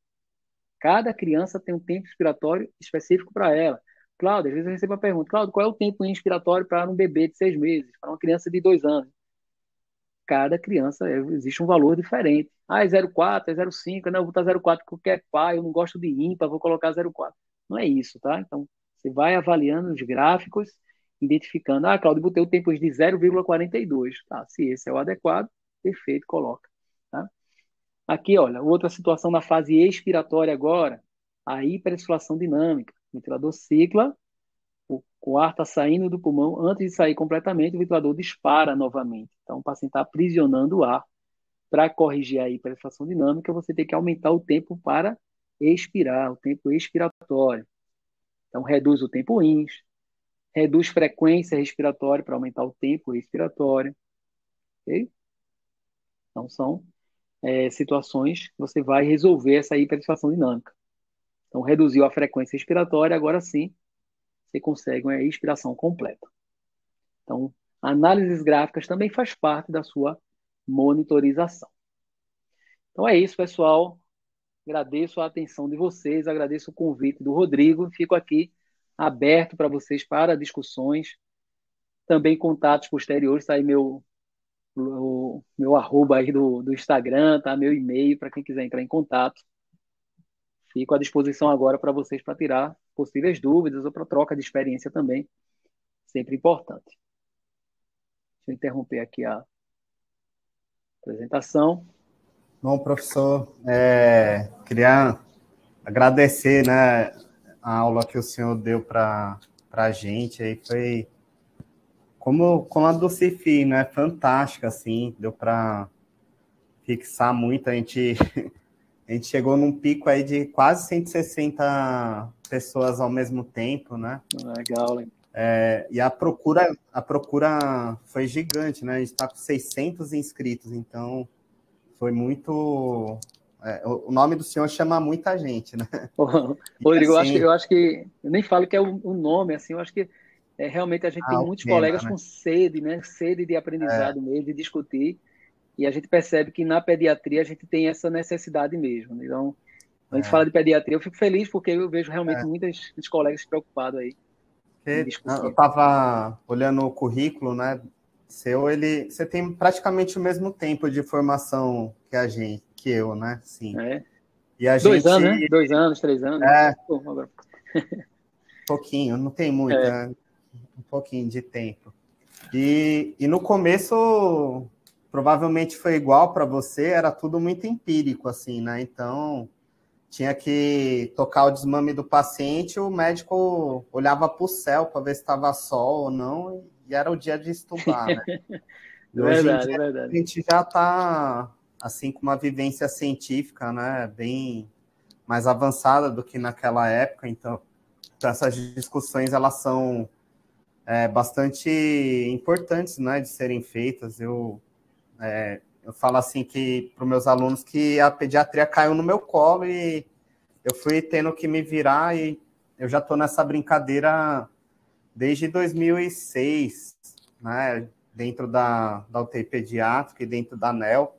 Cada criança tem um tempo inspiratório específico para ela. Cláudio, às vezes eu recebo a pergunta, Cláudio, qual é o tempo inspiratório para um bebê de 6 meses, para uma criança de 2 anos? Cada criança existe um valor diferente. É 0,4, é 0,5, não, eu vou botar 0,4 porque é pai, eu não gosto de ímpar, vou colocar 0,4. Não é isso, tá? Então, você vai avaliando os gráficos, identificando, Cláudio, botei o tempo de 0,42, tá? Se esse é o adequado, perfeito, coloca, tá? Aqui, olha, outra situação na fase expiratória agora, a hiperinsuflação dinâmica. O ventilador cicla, o ar está saindo do pulmão, antes de sair completamente, o ventilador dispara novamente. Então, o paciente está aprisionando o ar. Para corrigir a hiperinflação dinâmica, você tem que aumentar o tempo para expirar, o tempo expiratório. Então, reduz o tempo ins, reduz frequência respiratória para aumentar o tempo respiratório. Okay? Então, são situações que você vai resolver essa hiperinflação dinâmica. Então, reduziu a frequência respiratória, agora sim, você consegue uma expiração completa. Então, análises gráficas também faz parte da sua monitorização. Então é isso, pessoal. Agradeço a atenção de vocês, agradeço o convite do Rodrigo. Fico aqui aberto para vocês para discussões. Também contatos posteriores, tá aí meu arroba aí do Instagram, tá? Meu e-mail para quem quiser entrar em contato. Fico à disposição agora para vocês para tirar possíveis dúvidas ou para troca de experiência também. Sempre importante. Deixa eu interromper aqui a apresentação. Bom, professor, queria agradecer, né, a aula que o senhor deu para a gente. Aí foi como a do Cifi, né? Fantástica, assim, deu para fixar muito. A gente chegou num pico aí de quase 160 pessoas ao mesmo tempo, né? Legal, hein? E a procura foi gigante, né? A gente está com 600 inscritos, então foi muito... o nome do senhor chama muita gente, né? E Rodrigo, assim, eu acho que eu nem falo que é o nome, assim, eu acho que realmente a gente tem o muitos tema, colegas né? com sede, né? Sede de aprendizado mesmo, de discutir, e a gente percebe que na pediatria a gente tem essa necessidade mesmo, né? Então, quando a gente fala de pediatria, eu fico feliz porque eu vejo realmente muitos colegas preocupados aí em Eu discutir. estava olhando o currículo, né? Você tem praticamente o mesmo tempo de formação que eu, né? Sim. Né? E a 2 anos, né? gente, 2 anos, 3 anos, né? Pô, agora- pouquinho, não tem muito, É, né? Um pouquinho de tempo. E no começo, provavelmente foi igual para você, era tudo muito empírico, assim, né? Então, tinha que tocar o desmame do paciente, o médico olhava para o céu para ver se estava sol ou não, e era o dia de estudar, né? E hoje em verdade, dia a verdade. gente já está assim com uma vivência científica, né, bem mais avançada do que naquela época. Então essas discussões elas são bastante importantes, né, de serem feitas. Eu falo assim que para os meus alunos que a pediatria caiu no meu colo e eu fui tendo que me virar e eu já estou nessa brincadeira desde 2006, né? Dentro da UTI pediátrica e dentro da ANEL,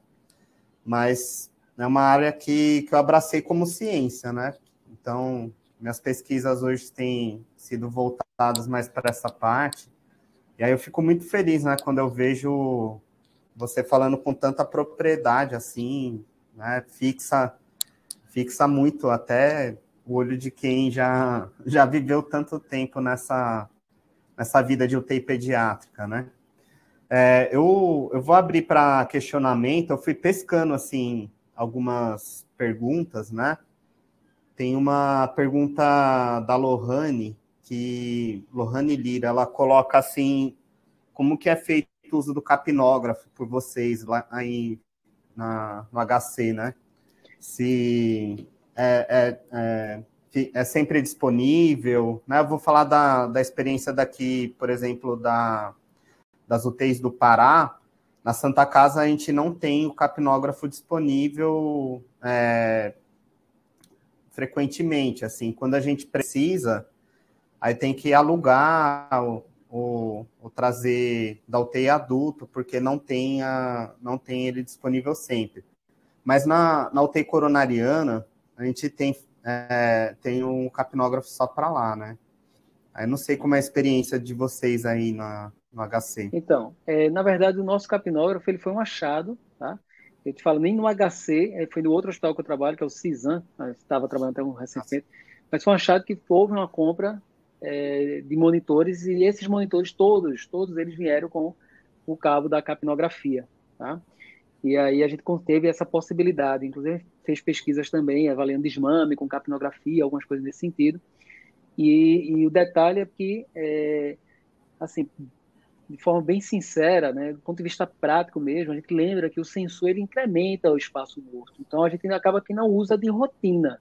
mas é uma área que eu abracei como ciência, né? Então, minhas pesquisas hoje têm sido voltadas mais para essa parte, e aí eu fico muito feliz, né, quando eu vejo você falando com tanta propriedade, assim, né? Fixa muito até o olho de quem já viveu tanto tempo nessa vida de UTI pediátrica, né? Eu vou abrir para questionamento. Eu fui pescando assim algumas perguntas, né? Tem uma pergunta da Lohane Lira, ela coloca assim, como que é feito o uso do capnógrafo por vocês lá aí no HC, né? Se é sempre disponível, né? Eu vou falar da experiência daqui, por exemplo, das UTIs do Pará. Na Santa Casa a gente não tem o capnógrafo disponível frequentemente, assim, quando a gente precisa, aí tem que alugar ou trazer da UTI adulto, porque não tem ele disponível sempre. Mas na UTI coronariana, a gente tem um capnógrafo só para lá, né? Aí não sei como é a experiência de vocês aí no HC. Então, na verdade, o nosso capnógrafo ele foi um achado, tá? Eu te falo, nem no HC, foi no outro hospital que eu trabalho, que é o CISAM, eu estava trabalhando até recentemente, mas foi um achado que houve uma compra de monitores, e esses monitores todos eles vieram com o cabo da capnografia, tá? E aí a gente teve essa possibilidade, inclusive fez pesquisas também, avaliando desmame com capnografia, algumas coisas nesse sentido, e o detalhe é que, assim, de forma bem sincera, né, do ponto de vista prático mesmo, a gente lembra que o sensor ele incrementa o espaço morto. Então a gente acaba que não usa de rotina.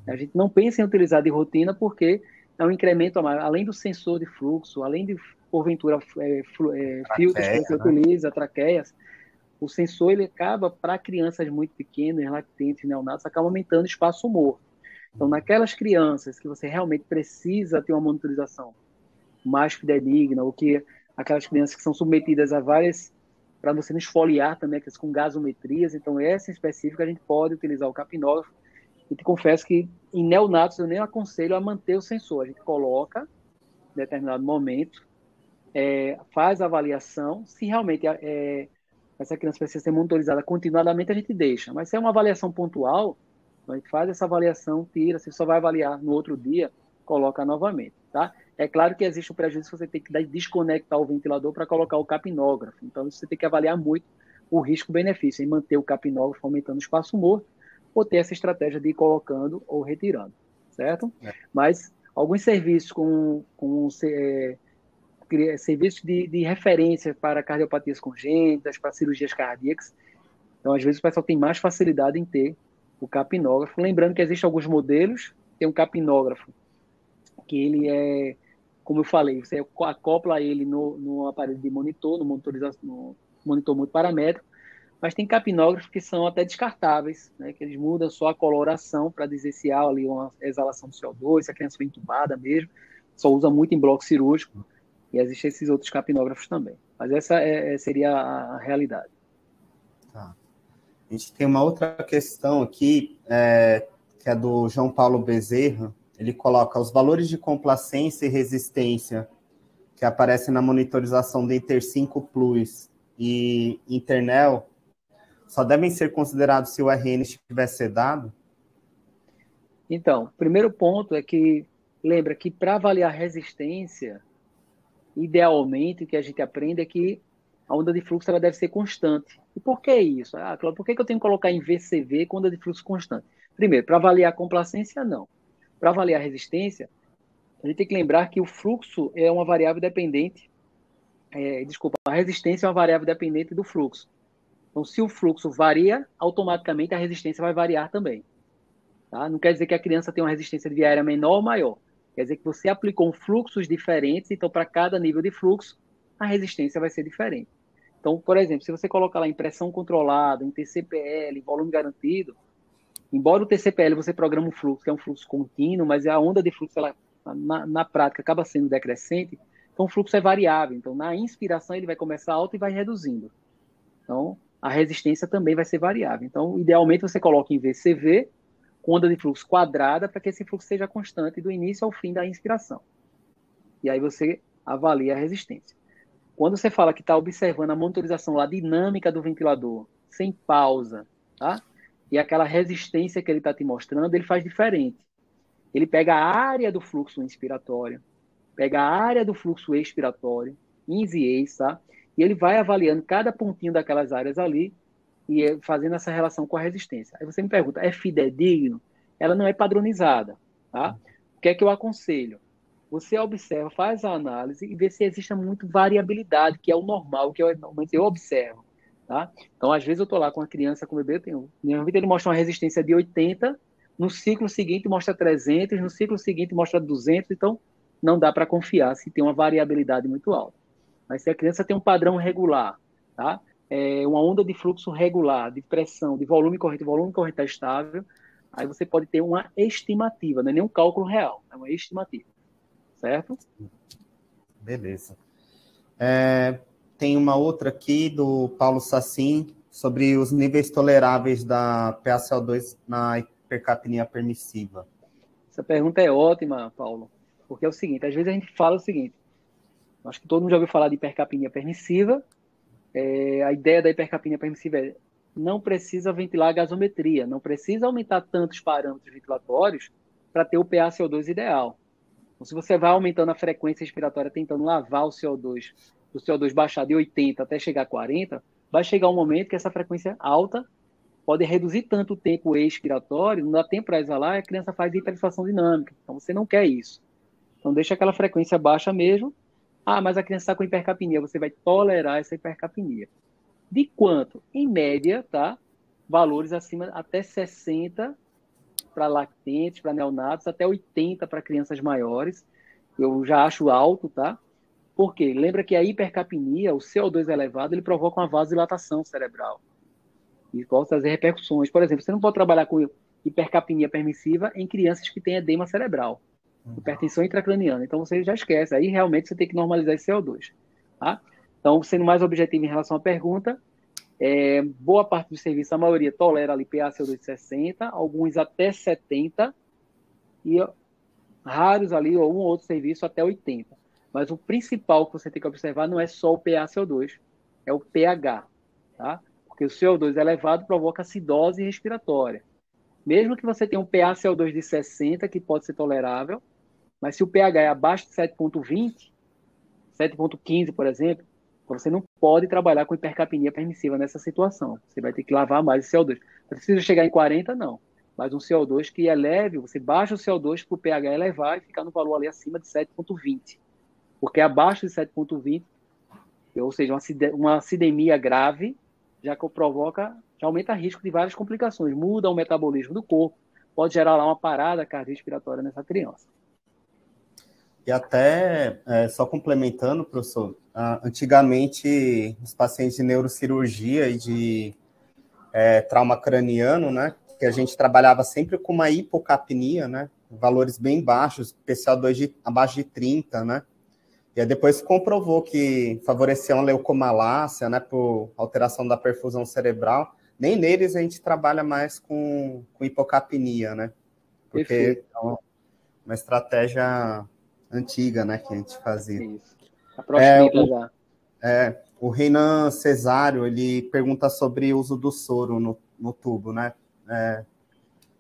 A gente não pensa em utilizar de rotina porque é um incremento a mais. Além do sensor de fluxo, além de porventura filtros que você Traqueia, né? utiliza, traqueias, o sensor ele acaba para crianças muito pequenas, lactentes, neonatos, acaba aumentando o espaço morto. Então, naquelas crianças que você realmente precisa ter uma monitorização mais fidedigna, ou que aquelas crianças que são submetidas a várias, para você não esfoliar também, aquelas com gasometrias, então essa em específico a gente pode utilizar o capnógrafo, e te confesso que em neonatos eu nem aconselho a manter o sensor, a gente coloca em determinado momento, faz a avaliação, se realmente essa criança precisa ser monitorizada continuadamente, a gente deixa, mas se é uma avaliação pontual, a gente faz essa avaliação, tira, você só vai avaliar no outro dia, coloca novamente, tá? É claro que existe o prejuízo que você tem que desconectar o ventilador para colocar o capnógrafo, então você tem que avaliar muito o risco-benefício em manter o capnógrafo aumentando o espaço morto ou ter essa estratégia de ir colocando ou retirando, certo? Mas alguns serviços serviços de referência para cardiopatias congênitas, para cirurgias cardíacas. Então, às vezes, o pessoal tem mais facilidade em ter o capnógrafo. Lembrando que existem alguns modelos, tem um capnógrafo, que ele é, como eu falei, você acopla ele no aparelho de monitor, no monitor multiparamétrico, mas tem capnógrafos que são até descartáveis, né, que eles mudam só a coloração para dizer se há ali uma exalação de CO2, se a criança foi entubada mesmo, só usa muito em bloco cirúrgico, e existem esses outros capnógrafos também. Mas essa seria a realidade. Tá. A gente tem uma outra questão aqui, que é do João Paulo Bezerra. Ele coloca os valores de complacência e resistência que aparecem na monitorização do Inter 5 Plus e Internel só devem ser considerados se o RN estiver sedado? Então, o primeiro ponto é que, lembra que para avaliar resistência, idealmente, o que a gente aprende é que a onda de fluxo ela deve ser constante. E por que isso? Claro, por que eu tenho que colocar em VCV com onda de fluxo constante? Primeiro, para avaliar a complacência, não. Para avaliar a resistência, a gente tem que lembrar que o fluxo é uma variável dependente, a resistência é uma variável dependente do fluxo. Então, se o fluxo varia, automaticamente a resistência vai variar também. Tá? Não quer dizer que a criança tem uma resistência de via aérea menor ou maior. Quer dizer que você aplicou fluxos diferentes, então para cada nível de fluxo, a resistência vai ser diferente. Então, por exemplo, se você colocar lá em pressão controlada, em TCPL, volume garantido, embora o TCPL você programa um fluxo, que é um fluxo contínuo, mas a onda de fluxo, ela, na prática, acaba sendo decrescente, então o fluxo é variável. Então, na inspiração, ele vai começar alto e vai reduzindo. Então, a resistência também vai ser variável. Então, idealmente, você coloca em VCV, com onda de fluxo quadrada, para que esse fluxo seja constante do início ao fim da inspiração. E aí você avalia a resistência. Quando você fala que está observando a monitorização lá, dinâmica do ventilador, sem pausa, tá? E aquela resistência que ele está te mostrando, ele faz diferente. Ele pega a área do fluxo inspiratório, pega a área do fluxo expiratório, ins e ex, tá? E ele vai avaliando cada pontinho daquelas áreas ali e fazendo essa relação com a resistência. Aí você me pergunta, é fidedigno? Ela não é padronizada, tá? O que é que eu aconselho? Você observa, faz a análise e vê se existe muito variabilidade, que é o normal, que normalmente eu observo, tá? Então, às vezes eu estou lá com a criança, com o bebê, ele mostra uma resistência de 80, no ciclo seguinte mostra 300, no ciclo seguinte mostra 200, então não dá para confiar se tem uma variabilidade muito alta. Mas se a criança tem um padrão regular, tá? Uma onda de fluxo regular, de pressão, de volume corrente está estável, aí você pode ter uma estimativa, não é nem um cálculo real, é uma estimativa, certo? Beleza. Tem uma outra aqui do Paulo Sassin sobre os níveis toleráveis da PaCO2 na hipercapnia permissiva. Essa pergunta é ótima, Paulo, porque é o seguinte, às vezes a gente fala o seguinte, acho que todo mundo já ouviu falar de hipercapnia permissiva. A ideia da hipercapnia permissiva é não precisa ventilar a gasometria, não precisa aumentar tantos parâmetros ventilatórios para ter o PaCO2 ideal. Então, se você vai aumentando a frequência respiratória, tentando lavar o CO2 baixar de 80 até chegar a 40, vai chegar um momento que essa frequência alta pode reduzir tanto o tempo expiratório, não dá tempo para exalar, e a criança faz hiperexpansão dinâmica. Então, você não quer isso. Então, deixa aquela frequência baixa mesmo. Mas a criança está com hipercapnia, você vai tolerar essa hipercapnia. De quanto? Em média, tá? Valores acima até 60 para lactentes, para neonatos, até 80 para crianças maiores. Eu já acho alto, tá? Por quê? Lembra que a hipercapnia, o CO2 elevado, ele provoca uma vasodilatação cerebral. E pode trazer repercussões. Por exemplo, você não pode trabalhar com hipercapnia permissiva em crianças que têm edema cerebral. Hipertensão intracraniana. Então, você já esquece. Aí, realmente, você tem que normalizar esse CO2. Tá? Então, sendo mais objetivo em relação à pergunta, boa parte do serviço, a maioria tolera ali PaCO2 de 60, alguns até 70, e raros ali, ou um ou outro serviço até 80. Mas o principal que você tem que observar não é só o PaCO2, é o pH. Tá? Porque o CO2 elevado provoca acidose respiratória. Mesmo que você tenha um PaCO2 de 60, que pode ser tolerável, mas se o pH é abaixo de 7,20, 7,15, por exemplo, então você não pode trabalhar com hipercapnia permissiva nessa situação. Você vai ter que lavar mais o CO2. Precisa chegar em 40, não. Mas um CO2 que eleve, você baixa o CO2 para o pH elevar e ficar no valor ali acima de 7,20. porque abaixo de 7,20, ou seja, uma acidemia grave, já aumenta o risco de várias complicações, muda o metabolismo do corpo, pode gerar lá uma parada cardiorrespiratória nessa criança. E até, só complementando, professor, antigamente os pacientes de neurocirurgia e de trauma craniano, né, que a gente trabalhava sempre com uma hipocapnia, né, valores bem baixos, PCO2 abaixo de 30, né, e aí depois comprovou que favorecia uma leucomalácia, né, por alteração da perfusão cerebral. Nem neles a gente trabalha mais com hipocapnia, né, porque Perfeito. é uma estratégia antiga, né, que a gente fazia. Isso. Aproxima já. O Reinan Cesário, ele pergunta sobre o uso do soro no tubo, né,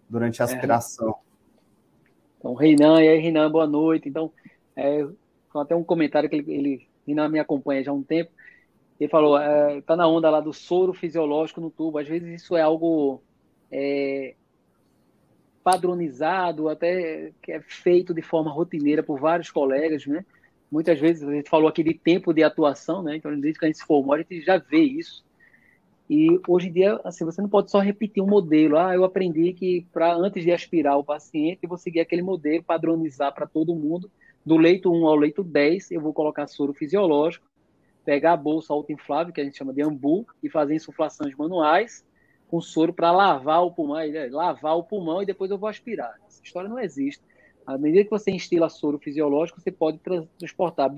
durante a aspiração. Então, Reinan, boa noite. Então, até um comentário que Reinan me acompanha já há um tempo. Ele falou, tá na onda lá do soro fisiológico no tubo. Às vezes isso é algo padronizado, até que é feito de forma rotineira por vários colegas, né? Muitas vezes, a gente falou aqui de tempo de atuação, né? Então, desde que a gente se formou, a gente já vê isso. E hoje em dia, assim, você não pode só repetir um modelo. Eu aprendi que antes de aspirar o paciente, eu vou seguir aquele modelo, padronizar para todo mundo, do leito 1 ao leito 10, eu vou colocar soro fisiológico, pegar a bolsa autoinflável, que a gente chama de ambu, e fazer insuflações manuais com soro para lavar o pulmão e depois eu vou aspirar. Essa história não existe. À medida que você instila soro fisiológico, você pode transportar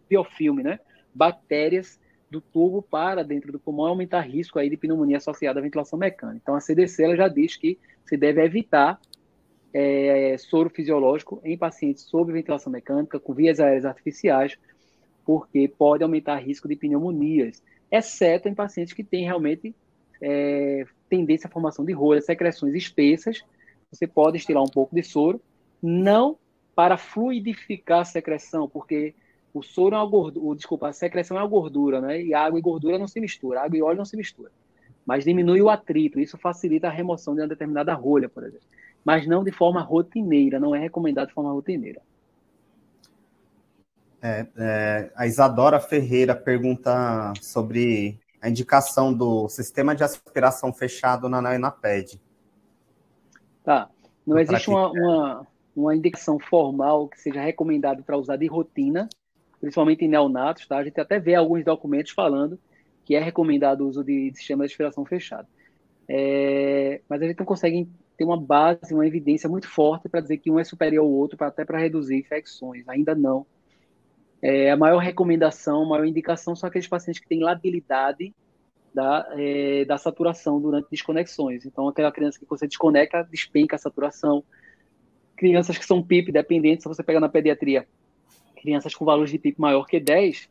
biofilme, né? Bactérias do tubo para dentro do pulmão e aumentar risco aí de pneumonia associada à ventilação mecânica. Então, a CDC ela já diz que se deve evitar soro fisiológico em pacientes sob ventilação mecânica, com vias aéreas artificiais, porque pode aumentar risco de pneumonias, exceto em pacientes que têm realmente tendência à formação de rolhas, secreções espessas. Você pode instilar um pouco de soro, não para fluidificar a secreção, porque o soro é uma gordura, a secreção é uma gordura, né? E água e gordura não se misturam, água e óleo não se misturam. Mas diminui o atrito, isso facilita a remoção de uma determinada rolha, por exemplo. Mas não de forma rotineira, não é recomendado de forma rotineira. A Isadora Ferreira pergunta sobre a indicação do sistema de aspiração fechado na ANEL e na PED. Tá. Não existe uma indicação formal que seja recomendado para usar de rotina, principalmente em neonatos, tá? A gente até vê alguns documentos falando que é recomendado o uso de sistema de aspiração fechado. Mas a gente não consegue ter uma base, uma evidência muito forte para dizer que um é superior ao outro, até para reduzir infecções. Ainda não. A maior recomendação, a maior indicação são aqueles pacientes que têm labilidade da saturação durante desconexões. Então, aquela criança que você desconecta, despenca a saturação. Crianças que são PIP dependentes, se você pegar na pediatria, crianças com valores de PIP maior que 10,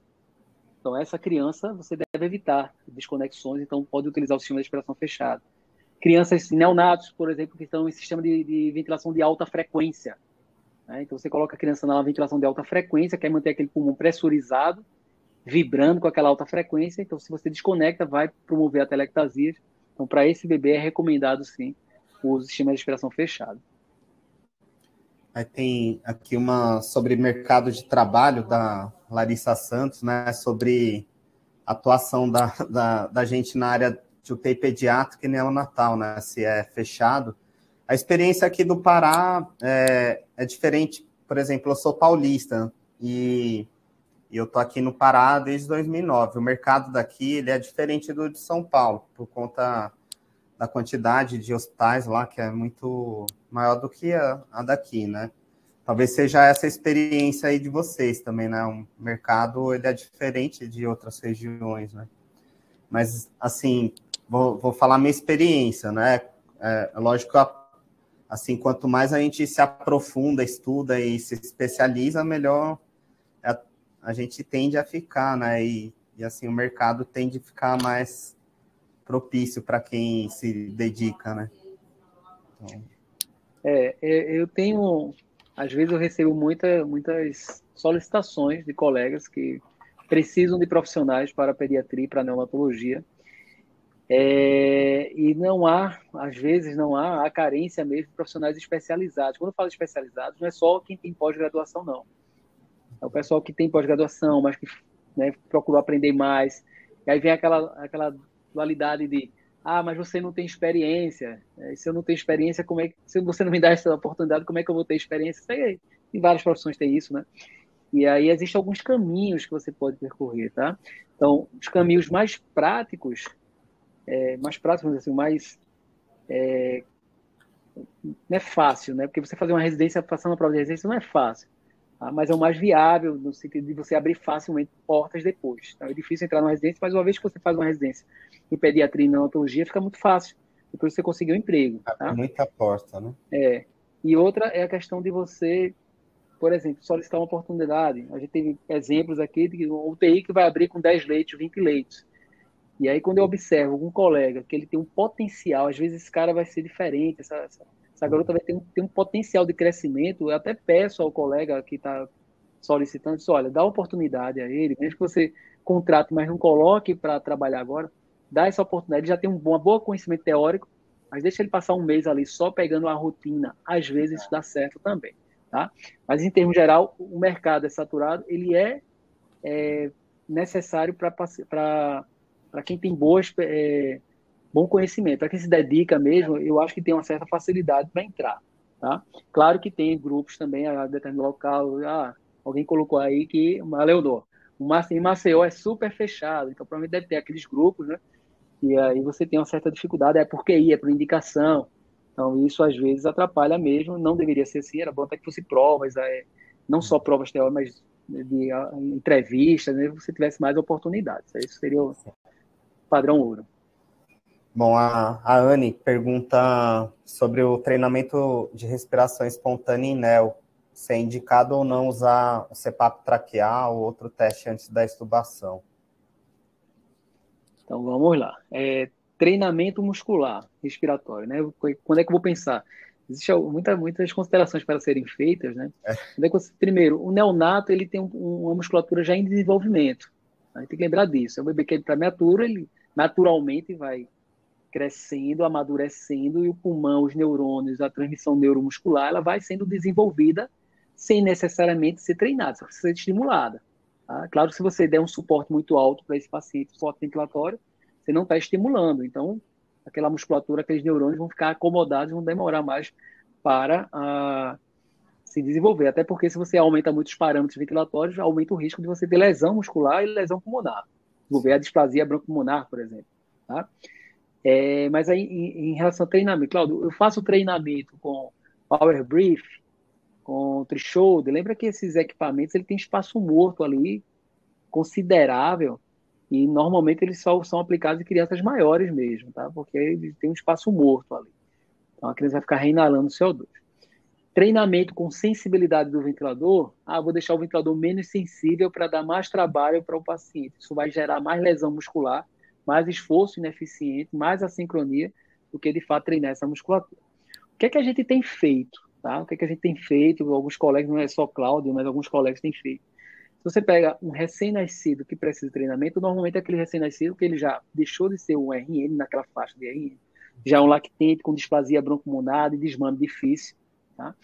então essa criança você deve evitar desconexões, então pode utilizar o sistema de aspiração fechado. Crianças neonatos, por exemplo, que estão em sistema de ventilação de alta frequência, né? Então você coloca a criança na ventilação de alta frequência, quer manter aquele pulmão pressurizado, vibrando com aquela alta frequência, então se você desconecta, vai promover atelectasias. Então, para esse bebê é recomendado, sim, o uso do sistema de respiração fechado. Aí tem aqui uma sobre mercado de trabalho da Larissa Santos, né, sobre atuação da gente na área de UTI pediátrica e neonatal, né, se é fechado. A experiência aqui do Pará é diferente. Por exemplo, eu sou paulista e eu estou aqui no Pará desde 2009. O mercado daqui ele é diferente do de São Paulo, por conta da quantidade de hospitais lá, que é muito maior do que a daqui, né? Talvez seja essa experiência aí de vocês também, né? O mercado ele é diferente de outras regiões, né? Mas, assim, vou falar minha experiência, né? Lógico que, assim, quanto mais a gente se aprofunda, estuda e se especializa, melhor a gente tende a ficar, né? E assim, o mercado tende a ficar mais propício para quem se dedica, né? Então... eu tenho... Às vezes eu recebo muitas solicitações de colegas que precisam de profissionais para pediatria e para neonatologia. E não há, às vezes, a carência mesmo de profissionais especializados. Quando eu falo especializados, não é só quem tem pós-graduação, não. É o pessoal que tem pós-graduação, mas que, né, procurou aprender mais. E aí vem aquela dualidade de, mas você não tem experiência. Se eu não tenho experiência, se você não me dá essa oportunidade, como é que eu vou ter experiência? Isso aí, em várias profissões tem isso, né? E aí existem alguns caminhos que você pode percorrer, tá? Então, os caminhos mais práticos, assim, não é fácil, né? Porque você fazer uma residência, passando uma prova de residência, não é fácil, tá? Mas é o mais viável no sentido de você abrir facilmente portas depois. Então, é difícil entrar numa residência, mas uma vez que você faz uma residência em pediatria e neonatologia, fica muito fácil. Depois você conseguir um emprego, Abre tá? muita porta, né? E outra é a questão de você, por exemplo, solicitar uma oportunidade. A gente teve exemplos aqui de uma UTI que vai abrir com 10 leitos, 20 leitos. E aí, quando eu observo algum colega que ele tem um potencial, às vezes esse cara vai ser diferente, essa garota vai ter um potencial de crescimento, eu até peço ao colega que está solicitando, isso, olha, dá oportunidade a ele, mesmo que você contrate, mas não coloque para trabalhar agora, dá essa oportunidade, ele já tem um bom conhecimento teórico, mas deixa ele passar um mês ali só pegando a rotina, às vezes isso dá certo também, tá? Mas, em termos geral, o mercado é saturado, ele é necessário para quem tem bom conhecimento. Para quem se dedica mesmo, eu acho que tem uma certa facilidade para entrar. Tá? Claro que tem grupos também, a determinado local, alguém colocou aí que, Leonor, em Maceió é super fechado, então provavelmente deve ter aqueles grupos, né? E aí você tem uma certa dificuldade, é por QI, é por indicação. Então, isso às vezes atrapalha mesmo, não deveria ser assim, era bom até que fosse provas, não só provas teóricas, mas de entrevistas, né? Você tivesse mais oportunidades. Isso seria o padrão ouro. Bom, a Anne pergunta sobre o treinamento de respiração espontânea em NEO. Se é indicado ou não usar o CPAP traqueal ou outro teste antes da extubação. Então, vamos lá. Treinamento muscular respiratório, né? Quando é que eu vou pensar? Existem muitas considerações para serem feitas, né? Primeiro, o neonato ele tem uma musculatura já em desenvolvimento. A gente tem que lembrar disso. É um bebê que ele prematuro, ele naturalmente vai crescendo, amadurecendo, e o pulmão, os neurônios, a transmissão neuromuscular, ela vai sendo desenvolvida sem necessariamente ser treinada, só precisa ser estimulada. Tá? Claro que se você der um suporte muito alto para esse paciente, suporte ventilatório, você não está estimulando. Então, aquela musculatura, aqueles neurônios vão ficar acomodados, vão demorar mais para se desenvolver. Até porque se você aumenta muito os parâmetros ventilatórios, aumenta o risco de você ter lesão muscular e lesão pulmonar. Desenvolver a displasia bronquipulmonar, por exemplo. Tá? Mas aí, em relação ao treinamento, Claudio, eu faço treinamento com Power Brief, com Tri-Shoulder. Lembra que esses equipamentos ele tem espaço morto ali, considerável, e normalmente eles só são aplicados em crianças maiores mesmo, tá? Porque ele tem um espaço morto ali. Então a criança vai ficar reinalando CO2. Treinamento com sensibilidade do ventilador, vou deixar o ventilador menos sensível para dar mais trabalho para o paciente. Isso vai gerar mais lesão muscular, mais esforço ineficiente, mais assincronia do que, de fato, treinar essa musculatura. O que é que a gente tem feito? Tá? O que é que a gente tem feito? Alguns colegas, não é só Cláudio, mas alguns colegas têm feito. Se você pega um recém-nascido que precisa de treinamento, normalmente é aquele recém-nascido que ele já deixou de ser um RN, naquela faixa de RN, já é um lactente com displasia broncopulmonar e desmame difícil. Tá?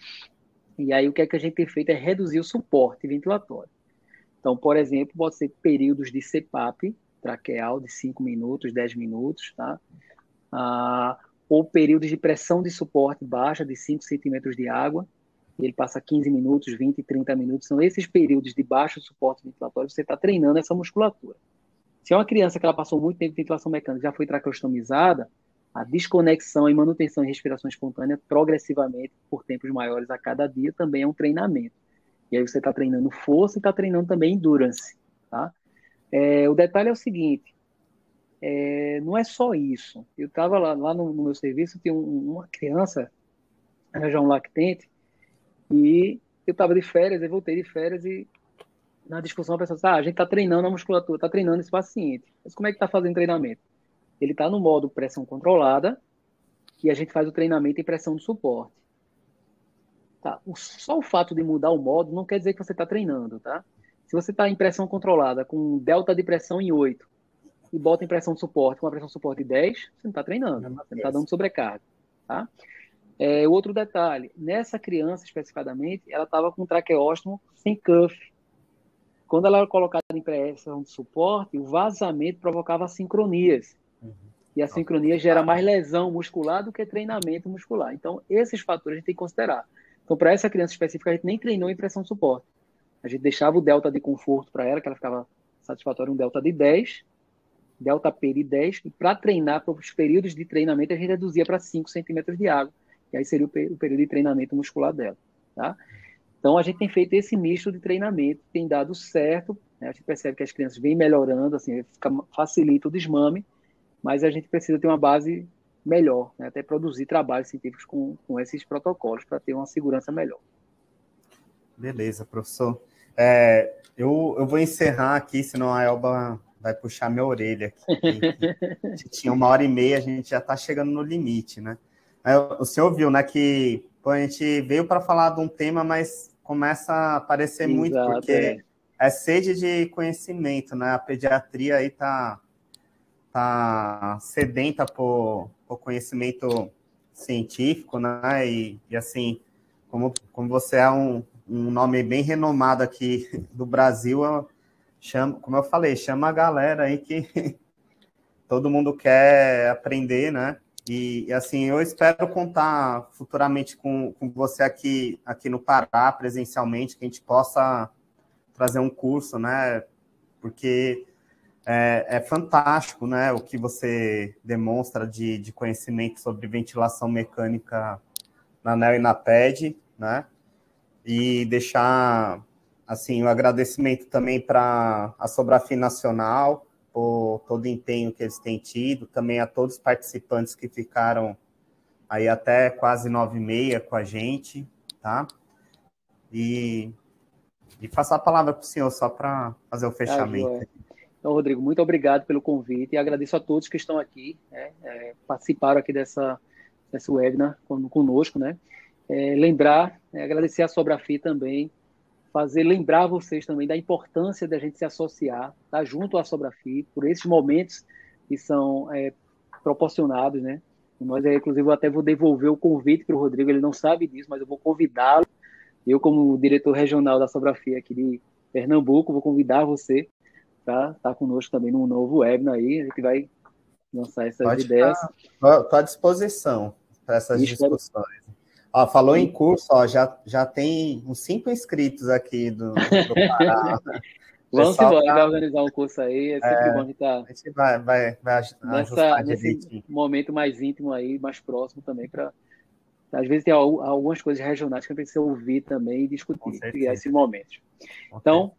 E aí o que é que a gente tem feito é reduzir o suporte ventilatório. Então, por exemplo, pode ser períodos de CPAP traqueal de 5 minutos, 10 minutos, tá? Ou períodos de pressão de suporte baixa de 5 centímetros de água, e ele passa 15 minutos, 20, 30 minutos. São esses períodos de baixo suporte ventilatório, você está treinando essa musculatura. Se é uma criança que ela passou muito tempo em ventilação mecânica, já foi traqueostomizada, a desconexão e manutenção de respiração espontânea progressivamente por tempos maiores a cada dia também é um treinamento. E aí você está treinando força e está treinando também endurance. Tá? O detalhe é o seguinte, não é só isso. Eu estava lá no meu serviço, tinha uma criança, era já um lactente, e eu estava de férias, eu voltei de férias e na discussão a pessoa disse, a gente está treinando a musculatura, está treinando esse paciente. Mas como é que está fazendo treinamento? Ele está no modo pressão controlada e a gente faz o treinamento em pressão de suporte. Tá? Só o fato de mudar o modo não quer dizer que você está treinando, tá? Se você está em pressão controlada com delta de pressão em 8 e bota em pressão de suporte com a pressão de suporte 10, você não está treinando, você não está dando sobrecarga, tá? Outro detalhe, nessa criança especificadamente, ela estava com traqueóstomo sem cuff, quando ela era colocada em pressão de suporte, o vazamento provocava assincronias. E a sincronia gera mais lesão muscular do que treinamento muscular. Então, esses fatores a gente tem que considerar. Então, para essa criança específica, a gente nem treinou em pressão de suporte. A gente deixava o delta de conforto para ela, que ela ficava satisfatória, um delta de 10, delta P de 10, e para treinar, para os períodos de treinamento, a gente reduzia para 5 centímetros de água. E aí seria o período de treinamento muscular dela. Tá? Então, a gente tem feito esse misto de treinamento, tem dado certo, né? A gente percebe que as crianças vêm melhorando, assim, facilita o desmame, mas a gente precisa ter uma base melhor, né? Até produzir trabalhos científicos com esses protocolos para ter uma segurança melhor. Beleza, professor. Eu vou encerrar aqui, senão a Elba vai puxar minha orelha aqui. A gente tinha 1h30, a gente já está chegando no limite, né? O senhor viu, né, que a gente veio para falar de um tema, mas começa a aparecer muito, porque é sede de conhecimento, né? A pediatria aí tá sedenta por conhecimento científico, né? E assim, como você é um nome bem renomado aqui do Brasil, como eu falei, chama a galera aí que todo mundo quer aprender, né? E assim, eu espero contar futuramente com você aqui no Pará, presencialmente, que a gente possa trazer um curso, né? Porque é fantástico, né? O que você demonstra de conhecimento sobre ventilação mecânica na NEL e na PED, né? E deixar, assim, o agradecimento também para a Sobrafi Nacional, por todo o empenho que eles têm tido, também a todos os participantes que ficaram aí até quase 9h30 com a gente, tá? E passar a palavra para o senhor, só para fazer o fechamento. Então, Rodrigo, muito obrigado pelo convite e agradeço a todos que estão aqui, né, participaram aqui dessa webinar conosco, né? Agradecer a Sobrafi também, lembrar vocês também da importância da gente se associar, tá junto à Sobrafi, por esses momentos que são proporcionados, né? Nós, inclusive, eu até vou devolver o convite para o Rodrigo, ele não sabe disso, mas eu vou convidá-lo. Eu, como diretor regional da Sobrafi aqui de Pernambuco, vou convidar você para estar conosco também num novo webinar aí, a gente vai lançar essas ideias. Estou à disposição para essas discussões. Ó, falou em curso, ó, já tem uns 5 inscritos aqui do Pará. Vamos embora, vai organizar um curso aí, é sempre bom a gente vai ajustar nesse direitinho. momento mais íntimo aí, mais próximo também, para às vezes tem algumas coisas regionais que a gente precisa ouvir também e discutir, criar esses momentos. Então,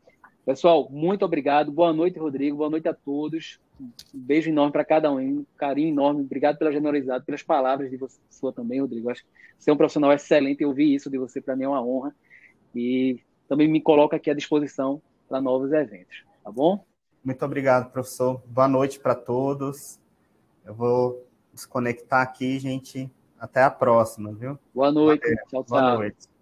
pessoal, muito obrigado, boa noite, Rodrigo, boa noite a todos, um beijo enorme para cada um, um carinho enorme, obrigado pela generosidade, pelas palavras de você sua também, Rodrigo. Acho que você é um profissional excelente e ouvir isso de você para mim é uma honra e também me coloca aqui à disposição para novos eventos, tá bom? Muito obrigado, professor. Boa noite para todos. Eu vou desconectar aqui, gente. Até a próxima, viu? Boa noite. Tchau, tchau. Boa noite.